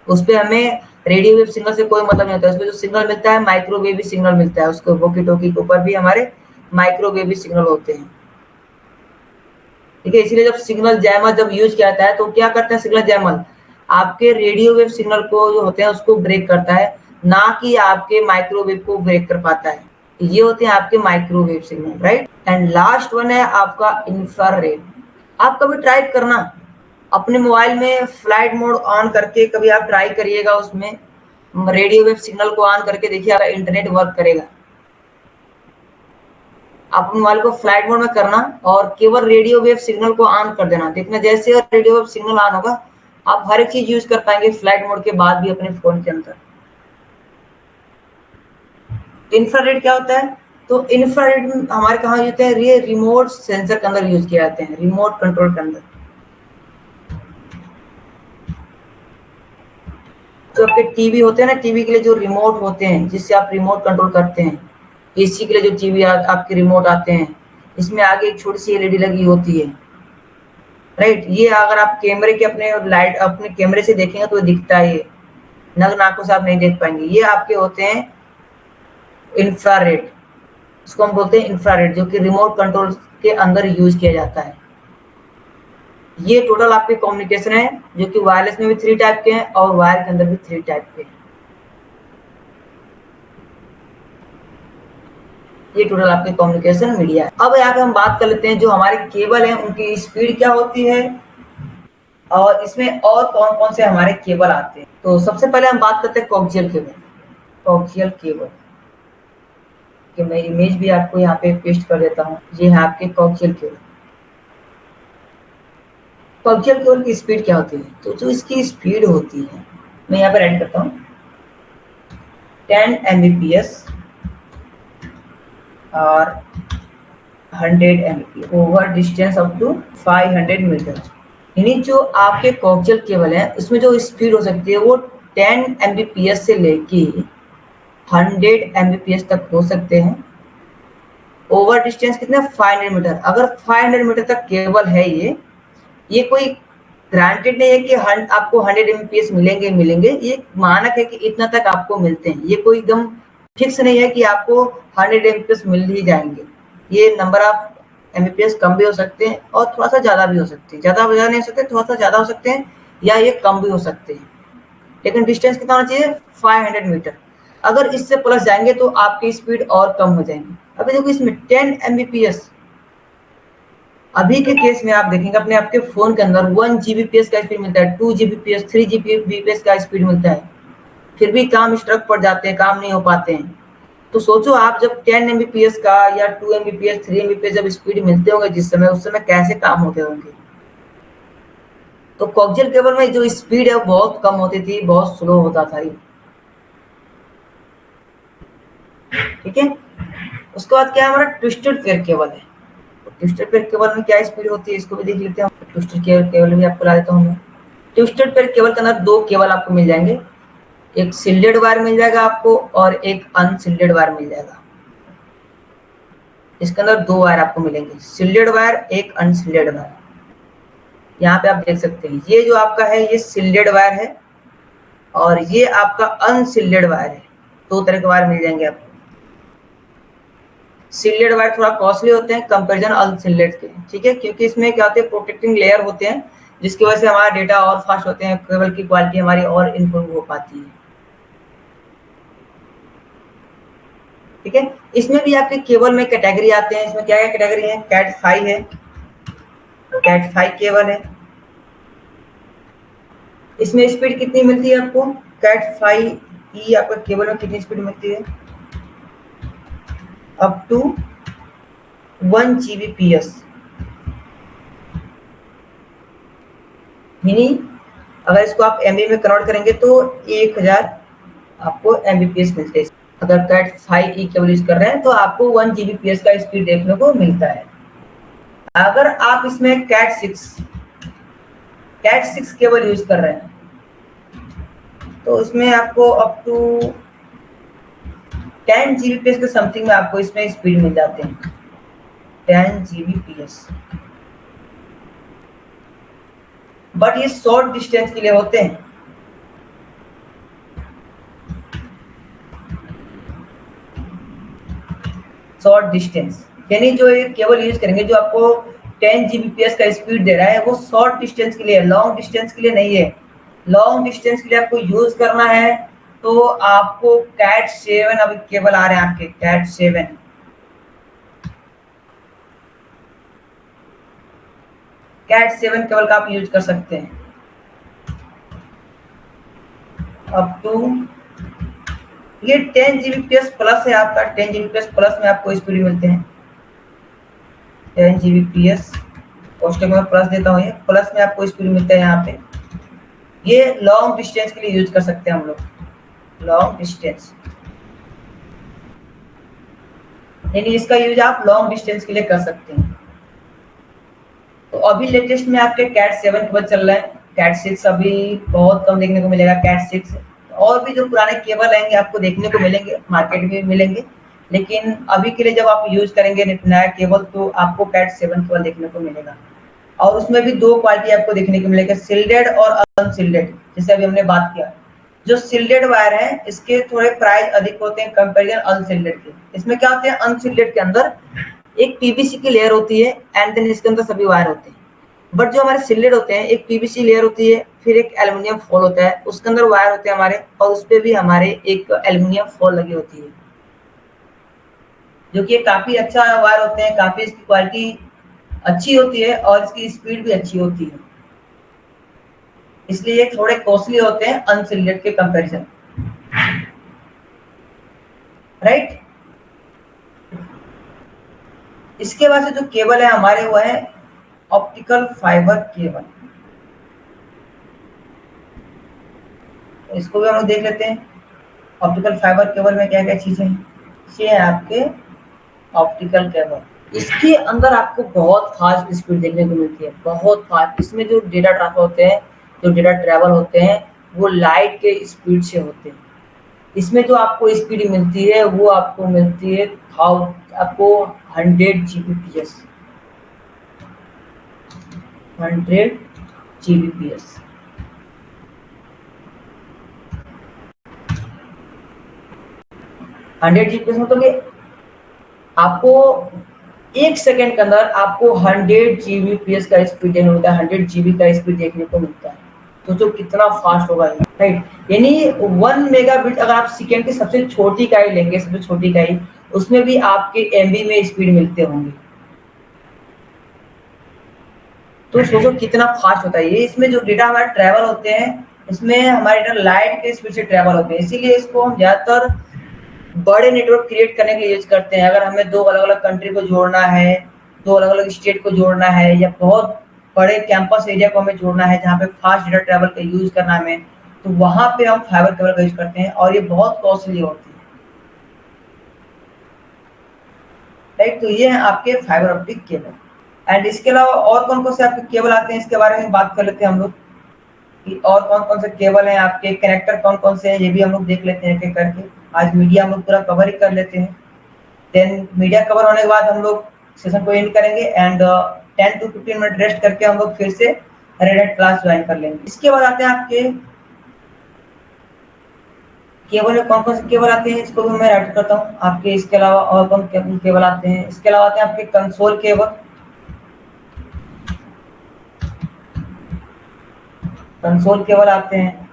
Speaker 1: उसपे हमें रेडियो वेव सिग्नल से कोई मतलब नहीं होता, उसपे जो सिग्नल मिलता है माइक्रोवेव सिग्नल मिलता है, उसको वोकी टोकी के ऊपर भी हमारे माइक्रोवेव सिग्नल होते हैं, ठीक है। इसीलिए जब सिग्नल जैमर जब यूज किया जाता है तो क्या करते हैं? सिग्नल जैमर आपके रेडियो वेव सिग्नल को जो होते हैं उसको ब्रेक करता है, ना कि आपके माइक्रोवेव को ब्रेक कर पाता है। ये होते हैं आपके microwave signal, right. And last one है आपका इंफ्रारेड। आप कभी ट्राई करना अपने मोबाइल में फ्लाइट मोड ऑन करके, कभी आप ट्राई करिएगा उसमें रेडियो वेव सिग्नल को ऑन करके देखिए आपका इंटरनेट वर्क करेगा। आप मोबाइल को फ्लाइट मोड में करना और केवल रेडियो वेव सिग्नल को ऑन कर देना, देखना जैसे रेडियो वेव सिग्नल ऑन होगा आप हर एक चीज यूज कर पाएंगे फ्लाइट मोड के बाद भी अपने फोन के अंदर। इंफ्रारेड क्या होता है? तो इंफ्रारेड हमारे कहाँ यूज होते हैं? ये रिमोट सेंसर के अंदर यूज किए जाते हैं, रिमोट कंट्रोल के अंदर। जो आपके टीवी होते हैं ना, टीवी के लिए जो रिमोट होते हैं जिससे आप रिमोट कंट्रोल करते हैं, एसी के लिए जो टीवी आपके रिमोट आते हैं, इसमें आगे एक छोटी सी एलईडी लगी होती है, राइट। ये अगर आप कैमरे के अपने लाइट अपने कैमरे से देखेंगे तो दिखता है, ये नग्न आंखों से आप नहीं देख पाएंगे। ये आपके होते हैं इंफ्रारेड, इसको हम बोलते हैं इंफ्रारेड, जो कि रिमोट कंट्रोल के अंदर यूज किया जाता है। ये टोटल आपके कम्युनिकेशन है, जो कि वायरलेस में भी 3 टाइप के हैं और वायर के अंदर भी 3 टाइप के हैं। ये टोटल आपके कम्युनिकेशन मीडिया है। अब यहाँ पे हम बात कर लेते हैं जो हमारे केबल हैं उनकी स्पीड क्या होती है और इसमें और कौन कौन से हमारे केबल आते हैं। तो सबसे पहले हम बात करते हैं कोक्सियल केबल। कोक्सियल केबल कि मैं इमेज भी आपको यहाँ पे पेस्ट कर देता हूँ। ये है आपके कोक्सियल केबल। कोक्सियल केबल की स्पीड क्या होती है? तो जो इसकी स्पीड होती है, मैं यहाँ पे राइट करता हूँ 10 Mbps और 100 Mbps over distance up to 500 metre. यानी जो आपके कोक्सियल केबल है उसमें जो स्पीड हो सकती है वो 10 Mbps से लेके 100 Mbps तक हो सकते हैं। ओवर डिस्टेंस कितना? 500 मीटर। अगर 500 मीटर तक केबल है ये कोई ग्रांटेड नहीं है कि आपको 100 Mbps मिलेंगे, ये मानक है कि इतना तक आपको मिलते हैं। ये कोई एकदम फिक्स नहीं है कि आपको 100 एमबीपीएस मिल ही जाएंगे। ये नंबर ऑफ एमबीपीएस कम भी हो सकते हैं और थोड़ा सा ज़्यादा भी हो सकते हैं, ज़्यादा नहीं हो सकते, थोड़ा सा ज़्यादा हो सकते हैं, या ये कम भी हो सकते हैं। लेकिन डिस्टेंस कितना होना चाहिए? 500 मीटर। अगर इससे प्लस जाएंगे तो आपकी स्पीड और कम हो जाएंगी। अभी देखो इसमें 10 एमबीपीएस, अभी के केस में आप देखेंगे अपने आपके फोन के अंदर 1 जीबीपीएस का स्पीड मिलता है, 2 जीबीपीएस, 3 जीबीपीएस का स्पीड मिलता है, फिर भी काम स्ट्रक पड़ जाते हैं, काम नहीं हो पाते हैं। तो सोचो आप जब 10 एमबीपीएस का या 2 एमबीपीएस, 3 एमबीपीएस जब स्पीड मिलते होंगे जिस समय, उस समय कैसे काम होते होंगे। तो कोक्सियल केबल में जो स्पीड है वो बहुत कम होती थी, बहुत स्लो होता था ये। ठीक है, उसके बाद क्या है हमारा ट्विस्टेड पेयर केबल है। ट्विस्टेड पेयर केबल में क्या स्पीड होती है इसको भी देख लेते हैं। ट्विस्टेड केबल भी आपको ला देता हूँ मैं। ट्विस्टेड पेयर केबल के अंदर दो केबल आपको मिल जाएंगे, एक शिल्डेड वायर मिल जाएगा आपको और एक अनशिल्डेड वायर मिल जाएगा। इसके अंदर दो वायर आपको मिलेंगे, शिल्डेड वायर, एक अनशिल्डेड वायर। यहाँ पे आप देख सकते हैं ये जो आपका है ये शिल्डेड वायर है और ये आपका अनशिल्डेड वायर है। दो तरह के वायर मिल जाएंगे आपको। शिल्डेड वायर थोड़ा कॉस्टली होते हैं कंपेरिजन अनशिल्डेड के, ठीक है, क्योंकि इसमें क्या होते हैं प्रोटेक्टिंग लेयर होते हैं जिसकी वजह से हमारा डेटा और फास्ट होते हैं, केबल की क्वालिटी हमारी और इम्प्रूव हो पाती है। ठीक है, इसमें भी आपके केबल में कैटेगरी आते हैं। इसमें क्या क्या कैटेगरी है? कैट 5 है, कैट 5 केबल है। इसमें स्पीड कितनी मिलती है आपको? कैट 5 की आपका केबल में कितनी स्पीड मिलती है? अप टू 1 जीबीपीएस, यानी अगर इसको आप एमबी में कन्वर्ट करेंगे तो 1000 आपको एमबीपीएस मिलते हैं। अगर कैट 5 ई केबल यूज कर रहे हैं तो आपको 1 जीबीपीएस का स्पीड देखने को मिलता है। अगर आप इसमें कैट 6 केबल यूज कर रहे हैं तो इसमें आपको अप टू 10 जीबीपीएस के समथिंग में आपको इसमें स्पीड मिल जाते हैं, 10 जीबीपीएस। बट ये शॉर्ट डिस्टेंस के लिए होते हैं। शॉर्ट डिस्टेंस यानी जो ये केबल यूज करेंगे जो आपको 10 जीबीपीएस का स्पीड दे रहा है वो शॉर्ट डिस्टेंस के लिए, लॉन्ग डिस्टेंस के लिए नहीं है। लॉन्ग डिस्टेंस के लिए आपको यूज करना है तो आपको कैट 7 अभी केबल आ रहे हैं आपके, कैट 7, कैट 7 केबल का आप यूज कर सकते हैं। अप टू ये 10 जीबीपीएस प्लस है आपका, 10 जीबीपीएस प्लस में आपको स्पीड मिलते हैं। 10 जीबीपीएस कोष्टक में प्लस देता हूँ, ये प्लस में आपको स्पीड मिलता है यहाँ पे। ये लॉन्ग डिस्टेंस के लिए यूज कर सकते हैं हम लोग, लॉन्ग डिस्टेंस, यानी इसका यूज आप लॉन्ग डिस्टेंस के लिए कर सकते हैं। तो अभी लेटेस्ट में आपके कैट 7 केबल चल रहा है, कैट 6 अभी बहुत कम देखने को मिलेगा, कैट 6। और भी जो पुराने केबल आएंगे आपको देखने को मिलेंगे, मार्केट में मिलेंगे, लेकिन अभी के लिए जब आप यूज करेंगे नया केबल तो आपको कैट 7 केबल देखने को मिलेगा। और उसमें भी दो क्वालिटी आपको देखने को मिलेगा, शिल्डेड और अनशिल्डेड। जैसे अभी हमने बात किया, जो शिल्डेड वायर है इसके थोड़े प्राइस अधिक होते हैं कंपेरिजन अनशिल्डेड के। इसमें क्या होते हैं, अनशिल्डेड के अंदर एक पीवीसी की लेयर होती है एंड देन इसके अंदर सभी वायर होते हैं। बट जो हमारे शिल्डेड होते हैं एक पीवीसी लेयर होती है, फिर एक एल्युमिनियम फॉल होता है, उसके अंदर वायर होते हैं हमारे, और उस पर भी हमारे एक एल्युमिनियम फॉल लगी होती है, जो कि काफी अच्छा वायर होते हैं, काफी इसकी क्वालिटी अच्छी होती है और इसकी स्पीड भी अच्छी होती है, इसलिए ये थोड़े कॉस्टली होते हैं अनशिल्डेड के कंपैरिजन, राइट। इसके बाद से जो केबल है हमारे वो है ऑप्टिकल फाइबर केबल। इसको भी हम लोग देख लेते हैं, ऑप्टिकल फाइबर केबल में क्या क्या चीजें हैं। ये है आपके ऑप्टिकल केबल, इसके अंदर आपको बहुत फास्ट स्पीड देखने को मिलती है, बहुत फास्ट। इसमें जो डेटा ट्रांसफर होते हैं, जो डेटा ट्रेवल होते हैं वो लाइट के स्पीड से होते हैं। इसमें जो आपको स्पीड मिलती है वो आपको मिलती है आपको 100 जीबीपीएस, 100 जीबीपीएस। 100 जीबीपीएस मतलब कि आपको 1 सेकंड के अंदर आपको 100 जीबीपीएस का स्पीड देखने को मिलता है, 100 जीबी का स्पीड देखने को मिलता है। तो जो कितना फास्ट होगा ये, राइट। यानी 1 मेगाबिट अगर आप सेकंड की सबसे छोटी इकाई लेंगे, सबसे छोटी इकाई, उसमें भी आपके एमबी में स्पीड मिलते होंगे। तो सोचो कितना फास्ट होता है ये। इसमें जो डेटा हमारे ट्रैवल होते हैं, इसमें हमारे डेटा लाइट के स्पीड से ट्रैवल होते हैं, इसीलिए इसको हम ज्यादातर बड़े नेटवर्क क्रिएट करने के लिए यूज करते हैं। अगर हमें दो अलग अलग कंट्री को जोड़ना है, दो अलग अलग स्टेट को जोड़ना है, या बहुत बड़े कैंपस एरिया को हमें जोड़ना है जहाँ पे फास्ट डेटा ट्रैवल का यूज करना है हमें, तो वहां पे हम फाइबर केबल का यूज करते हैं, और ये बहुत कॉस्टली होती है, राइट। तो ये है आपके फाइबर ऑप्टिक केबल। एंड इसके अलावा और कौन कौन से आपके केबल आते हैं, इसके बारे में बात कर लेते हैं हम लोग कि और कौन कौन से केबल हैं आपके, कनेक्टर कौन कौन से हैं, ये भी हम लोग देख लेते हैं एक एक करके। आज मीडिया हम लोग पूरा कवर ही कर लेते हैं। देन मीडिया कवर होने के बाद हम लोग सेशन को एंड करेंगे, एंड 10 to 15 मिनट रेस्ट करके हम लोग फिर से रेड हैट क्लास ज्वाइन कर लेंगे। इसके बाद आते हैं आपके केबल में कौन कौन से केबल आते हैं, इसको भी मैं राइट करता हूँ आपके। इसके अलावा और कौन केबल आते हैं, इसके अलावा आते हैं आपके कंसोल केबल। कंसोल केबल आते हैं।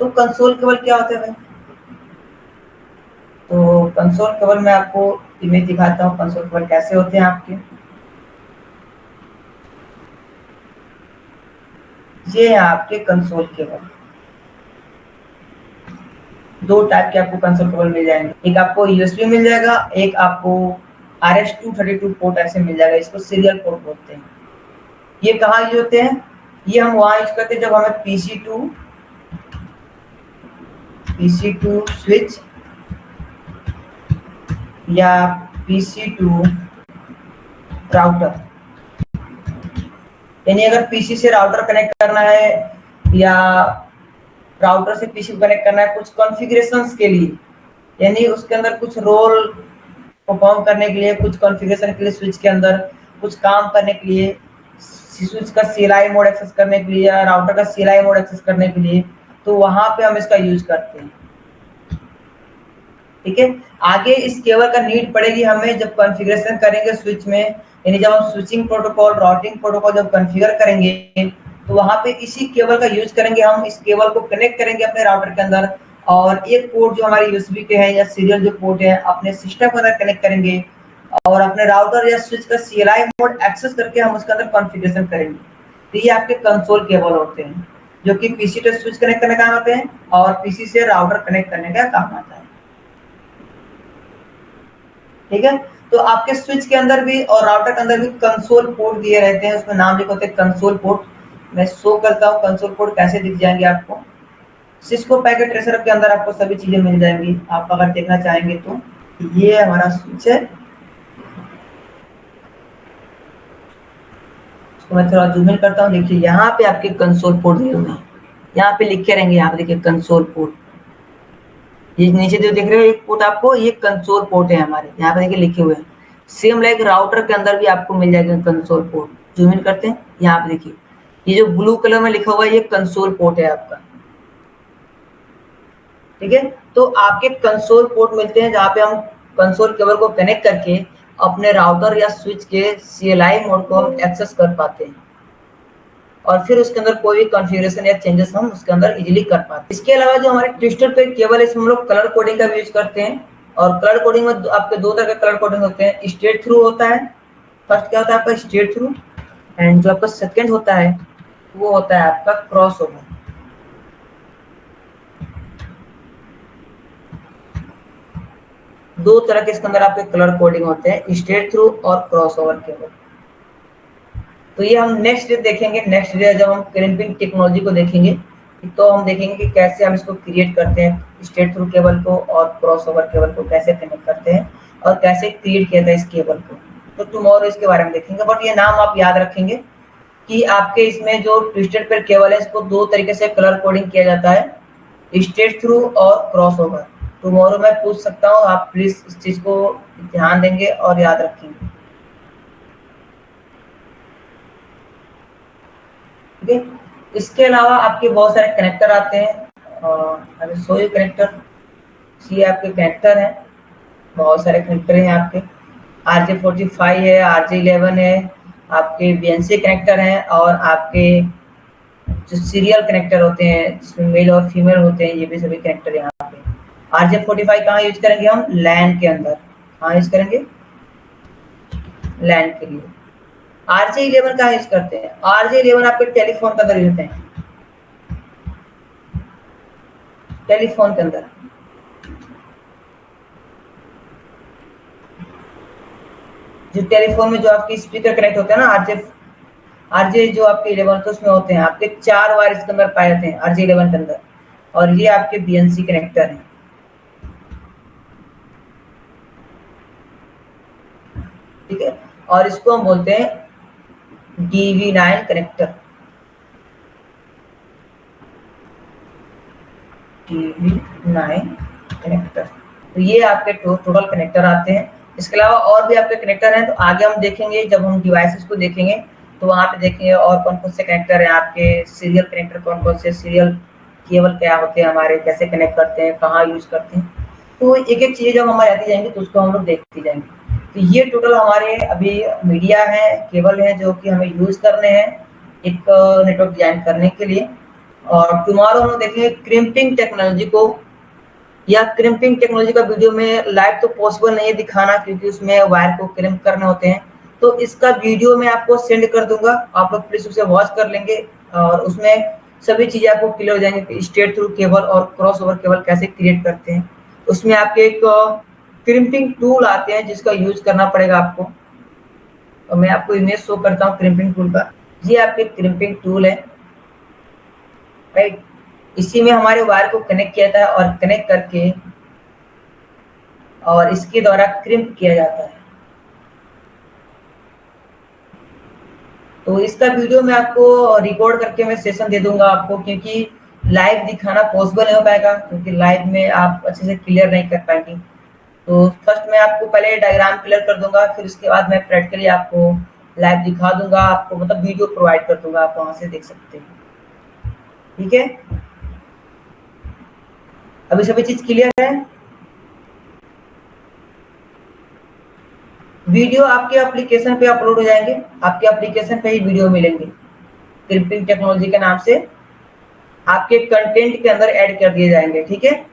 Speaker 1: तो कंसोल केबल क्या होते हैं भाई? तो कंसोल केबल में आपको इमेज दिखाता हूँ कंसोल केबल कैसे होते हैं आपके। ये है आपके कंसोल केबल। दो टाइप के आपको कंसोल केबल मिल जाएंगे, एक आपको यूएसबी मिल जाएगा, एक आपको RS-232 पोर्ट ऐसे मिल जाएगा। इसको सीरियल पोर्ट बोलते हैं। ये कहाँ यूज होते हैं? ये हम वहां यूज करते हैं जब हमें PC2 स्विच या PC2 राउटर, यानी अगर पीसी से राउटर कनेक्ट करना है या राउटर से पीसी कनेक्ट करना है कुछ कॉन्फ़िगरेशंस के लिए, यानी उसके अंदर कुछ रोल परफॉर्म करने के लिए, कुछ कॉन्फ़िगरेशन के लिए, स्विच के अंदर कुछ काम करने के लिए, स्विच का CLI मोड एक्सेस करने के लिए या राउटर का CLI मोड एक्सेस करने के लिए, तो वहां पे हम इसका यूज करते हैं। ठीक है। आगे इस केबल का नीड पड़ेगी हमें जब कॉन्फ़िगरेशन करेंगे स्विच में, यानी जब हम स्विचिंग प्रोटोकॉल, राउटिंग प्रोटोकॉल जब कॉन्फ़िगर करेंगे, तो वहां पे इसी केबल का यूज करेंगे हम। इस केबल को कनेक्ट करेंगे अपने राउटर के अंदर, और एक पोर्ट जो हमारे यूएसबी के हैं या सीरियल जो पोर्ट है अपने सिस्टम के अंदर कनेक्ट करेंगे, और अपने राउटर या स्विच का CLI मोड एक्सेस करके हम उसके अंदर कॉन्फ़िगरेशन करेंगे। तो ये आपके कंसोल केबल होते हैं, जो कि पीसी से स्विच कनेक्ट करने का काम आते हैं और पीसी से राउटर कनेक्ट करने का काम आता है। ठीक है। तो आपके स्विच के अंदर भी और राउटर के अंदर भी कंसोल पोर्ट दिए रहते हैं, उसमें नाम लिखे होते हैं कंसोल पोर्ट। मैं शो करता हूँ कंसोल पोर्ट कैसे दिख जाएंगे आपको। सिस्को पैकेट ट्रेसर के अंदर आपको सभी चीजें मिल जाएंगी, आप अगर देखना चाहेंगे तो। ये हमारा स्विच है, इसको मैं थोड़ा जूम इन करता हूँ। देखिए यहाँ पे आपके कंसोल पोर्ट दिए हुए हैं, यहाँ पे लिखे रहेंगे, यहाँ पे देखिए कंसोल पोर्ट। ये नीचे जो देख रहे हो एक पोर्ट आपको, ये कंसोल पोर्ट है हमारे, यहाँ पे देखिए लिखे हुए हैं। सेम लाइक राउटर के अंदर भी आपको मिल जाएगा कंसोल पोर्ट। जूम इन करते हैं, यहाँ पे देखिए ये जो ब्लू कलर में लिखा हुआ है ये कंसोल पोर्ट है आपका। ठीक है। तो आपके कंसोल पोर्ट मिलते हैं जहाँ पे हम कंसोल केबल को कनेक्ट करके अपने राउटर या स्विच के CLI मोड को हम एक्सेस कर पाते हैं, और फिर उसके अंदर कोई भी कॉन्फ़िगरेशन या चेंजेस हम उसके अंदर इजीली कर पाते हैं। इसके अलावा जो हमारे ट्विस्टेड पे केबल है, इसमें हम लोग कलर कोडिंग का भी यूज करते हैं। और कलर कोडिंग में आपके दो तरह के कलर कोडिंग होते हैं। स्ट्रेट थ्रू होता है, फर्स्ट क्या होता है आपका स्ट्रेट थ्रू, एंड जो आपका सेकेंड होता है वो होता है आपका क्रॉस ओवर। दो तरह के इसके अंदर आपके कलर कोडिंग होते हैं, स्ट्रेट थ्रू और क्रॉस ओवर केबल। तो ये हम नेक्स्ट डे देखेंगे। नेक्स्ट डे जब हम क्रिम्पिंग टेक्नोलॉजी को देखेंगे, तो हम देखेंगे कि कैसे हम इसको क्रिएट करते हैं, स्ट्रेट थ्रू केबल को और क्रॉस ओवर केबल को कैसे कनेक्ट करते हैं और कैसे क्रिएट किया था इस केबल को। तो टुमारो इसके बारे में देखेंगे। बट ये नाम आप याद रखेंगे कि आपके इसमें जो ट्विस्टेड पेयर केबल है इसको दो तरीके से कलर कोडिंग किया जाता है, स्ट्रेट थ्रू और क्रॉस ओवर। टुमारो मैं पूछ सकता हूँ, आप प्लीज इस चीज को ध्यान देंगे और याद रखेंगे। ठीक है। इसके अलावा आपके बहुत सारे कनेक्टर आते हैं, और शो यू कनेक्टर। ये आपके कनेक्टर हैं, बहुत सारे कनेक्टर हैं आपके। RJ45 है, RJ11 है, आपके BNC कनेक्टर हैं, और आपके जो सीरियल कनेक्टर होते हैं जिसमें मेल और फीमेल होते हैं, ये भी सभी कनेक्टर यहाँ पे। RJ45 कहाँ यूज करेंगे हम? लैन के अंदर। कहाँ यूज करेंगे? लैन के लिए। RJ11 कहाँ यूज करते हैं? RJ11 आपके टेलीफोन के अंदर यूज होते हैं, टेलीफोन के अंदर। जो टेलीफोन में जो आपकी स्पीकर कनेक्ट होते हैं ना, आरजे जो आपके 11 तो उसमें होते हैं आपके 4 वायर इसके अंदर पाए जाते हैं RJ11 के अंदर, और ये आपके BNC कनेक्टर हैं। ठीक है, और इसको हम बोलते हैं DV9 कनेक्टर। DV9 connector. तो ये आपके टोटल कनेक्टर आते हैं। इसके अलावा और भी आपके कनेक्टर हैं, तो आगे हम देखेंगे जब हम डिवाइसेस को देखेंगे तो वहाँ पे देखेंगे और कौन कौन से कनेक्टर हैं आपके। सीरियल कनेक्टर कौन कौन से, सीरियल केबल क्या होते हैं हमारे, कैसे कनेक्ट करते हैं, कहाँ यूज करते हैं, तो एक एक चीज़ जब हमारे आती जाएंगे तो उसको हम लोग देखते जाएंगे। तो ये टोटल हमारे अभी मीडिया है, केबल है, जो कि हमें यूज करने हैं एक नेटवर्क डिजाइन करने के लिए। और टुमारो हम लोग देखेंगे क्रिम्पिंग टेक्नोलॉजी को। या क्रिम्पिंग टेक्नोलॉजी का वीडियो में लाइव तो पॉसिबल नहीं है दिखाना, क्योंकि उसमें वायर को क्रिम्प करने होते हैं, तो इसका वीडियो मैं आपको सेंड कर दूंगा, आप लोग प्लीज उसे वॉच कर लेंगे, और उसमें सभी चीजें आपको क्लियर हो जाएंगी कि स्ट्रेट थ्रू केबल और क्रॉस ओवर केबल कैसे क्रिएट करते हैं। उसमें आपके एक क्रिम्पिंग टूल आते हैं जिसका यूज करना पड़ेगा आपको, और मैं आपको इमेज शो करता हूँ क्रिम्पिंग टूल का। ये आपके क्रिम्पिंग टूल है, राइट। इसी में हमारे वायर को कनेक्ट किया जाता है और कनेक्ट करके और इसके द्वारा क्रिम्प किया जाता है। तो इसका वीडियो मैं आपको रिकॉर्ड करके मैं सेशन दे दूंगा आपको, क्योंकि लाइव दिखाना पॉसिबल नहीं हो पाएगा, क्योंकि लाइव में आप अच्छे से क्लियर नहीं कर पाएंगे। तो फर्स्ट मैं आपको पहले डायग्राम क्लियर कर दूंगा, फिर उसके बाद मैं प्रैक्टिकली आपको लाइव दिखा दूंगा, आपको मतलब वीडियो प्रोवाइड कर दूंगा, आप वहां से देख सकते हैं। ठीक है, अभी सभी चीज क्लियर है? वीडियो आपके एप्लीकेशन पे अपलोड हो जाएंगे, आपके एप्लीकेशन पे ही वीडियो मिलेंगे, क्रिम्पिंग टेक्नोलॉजी के नाम से आपके कंटेंट के अंदर ऐड कर दिए जाएंगे। ठीक है।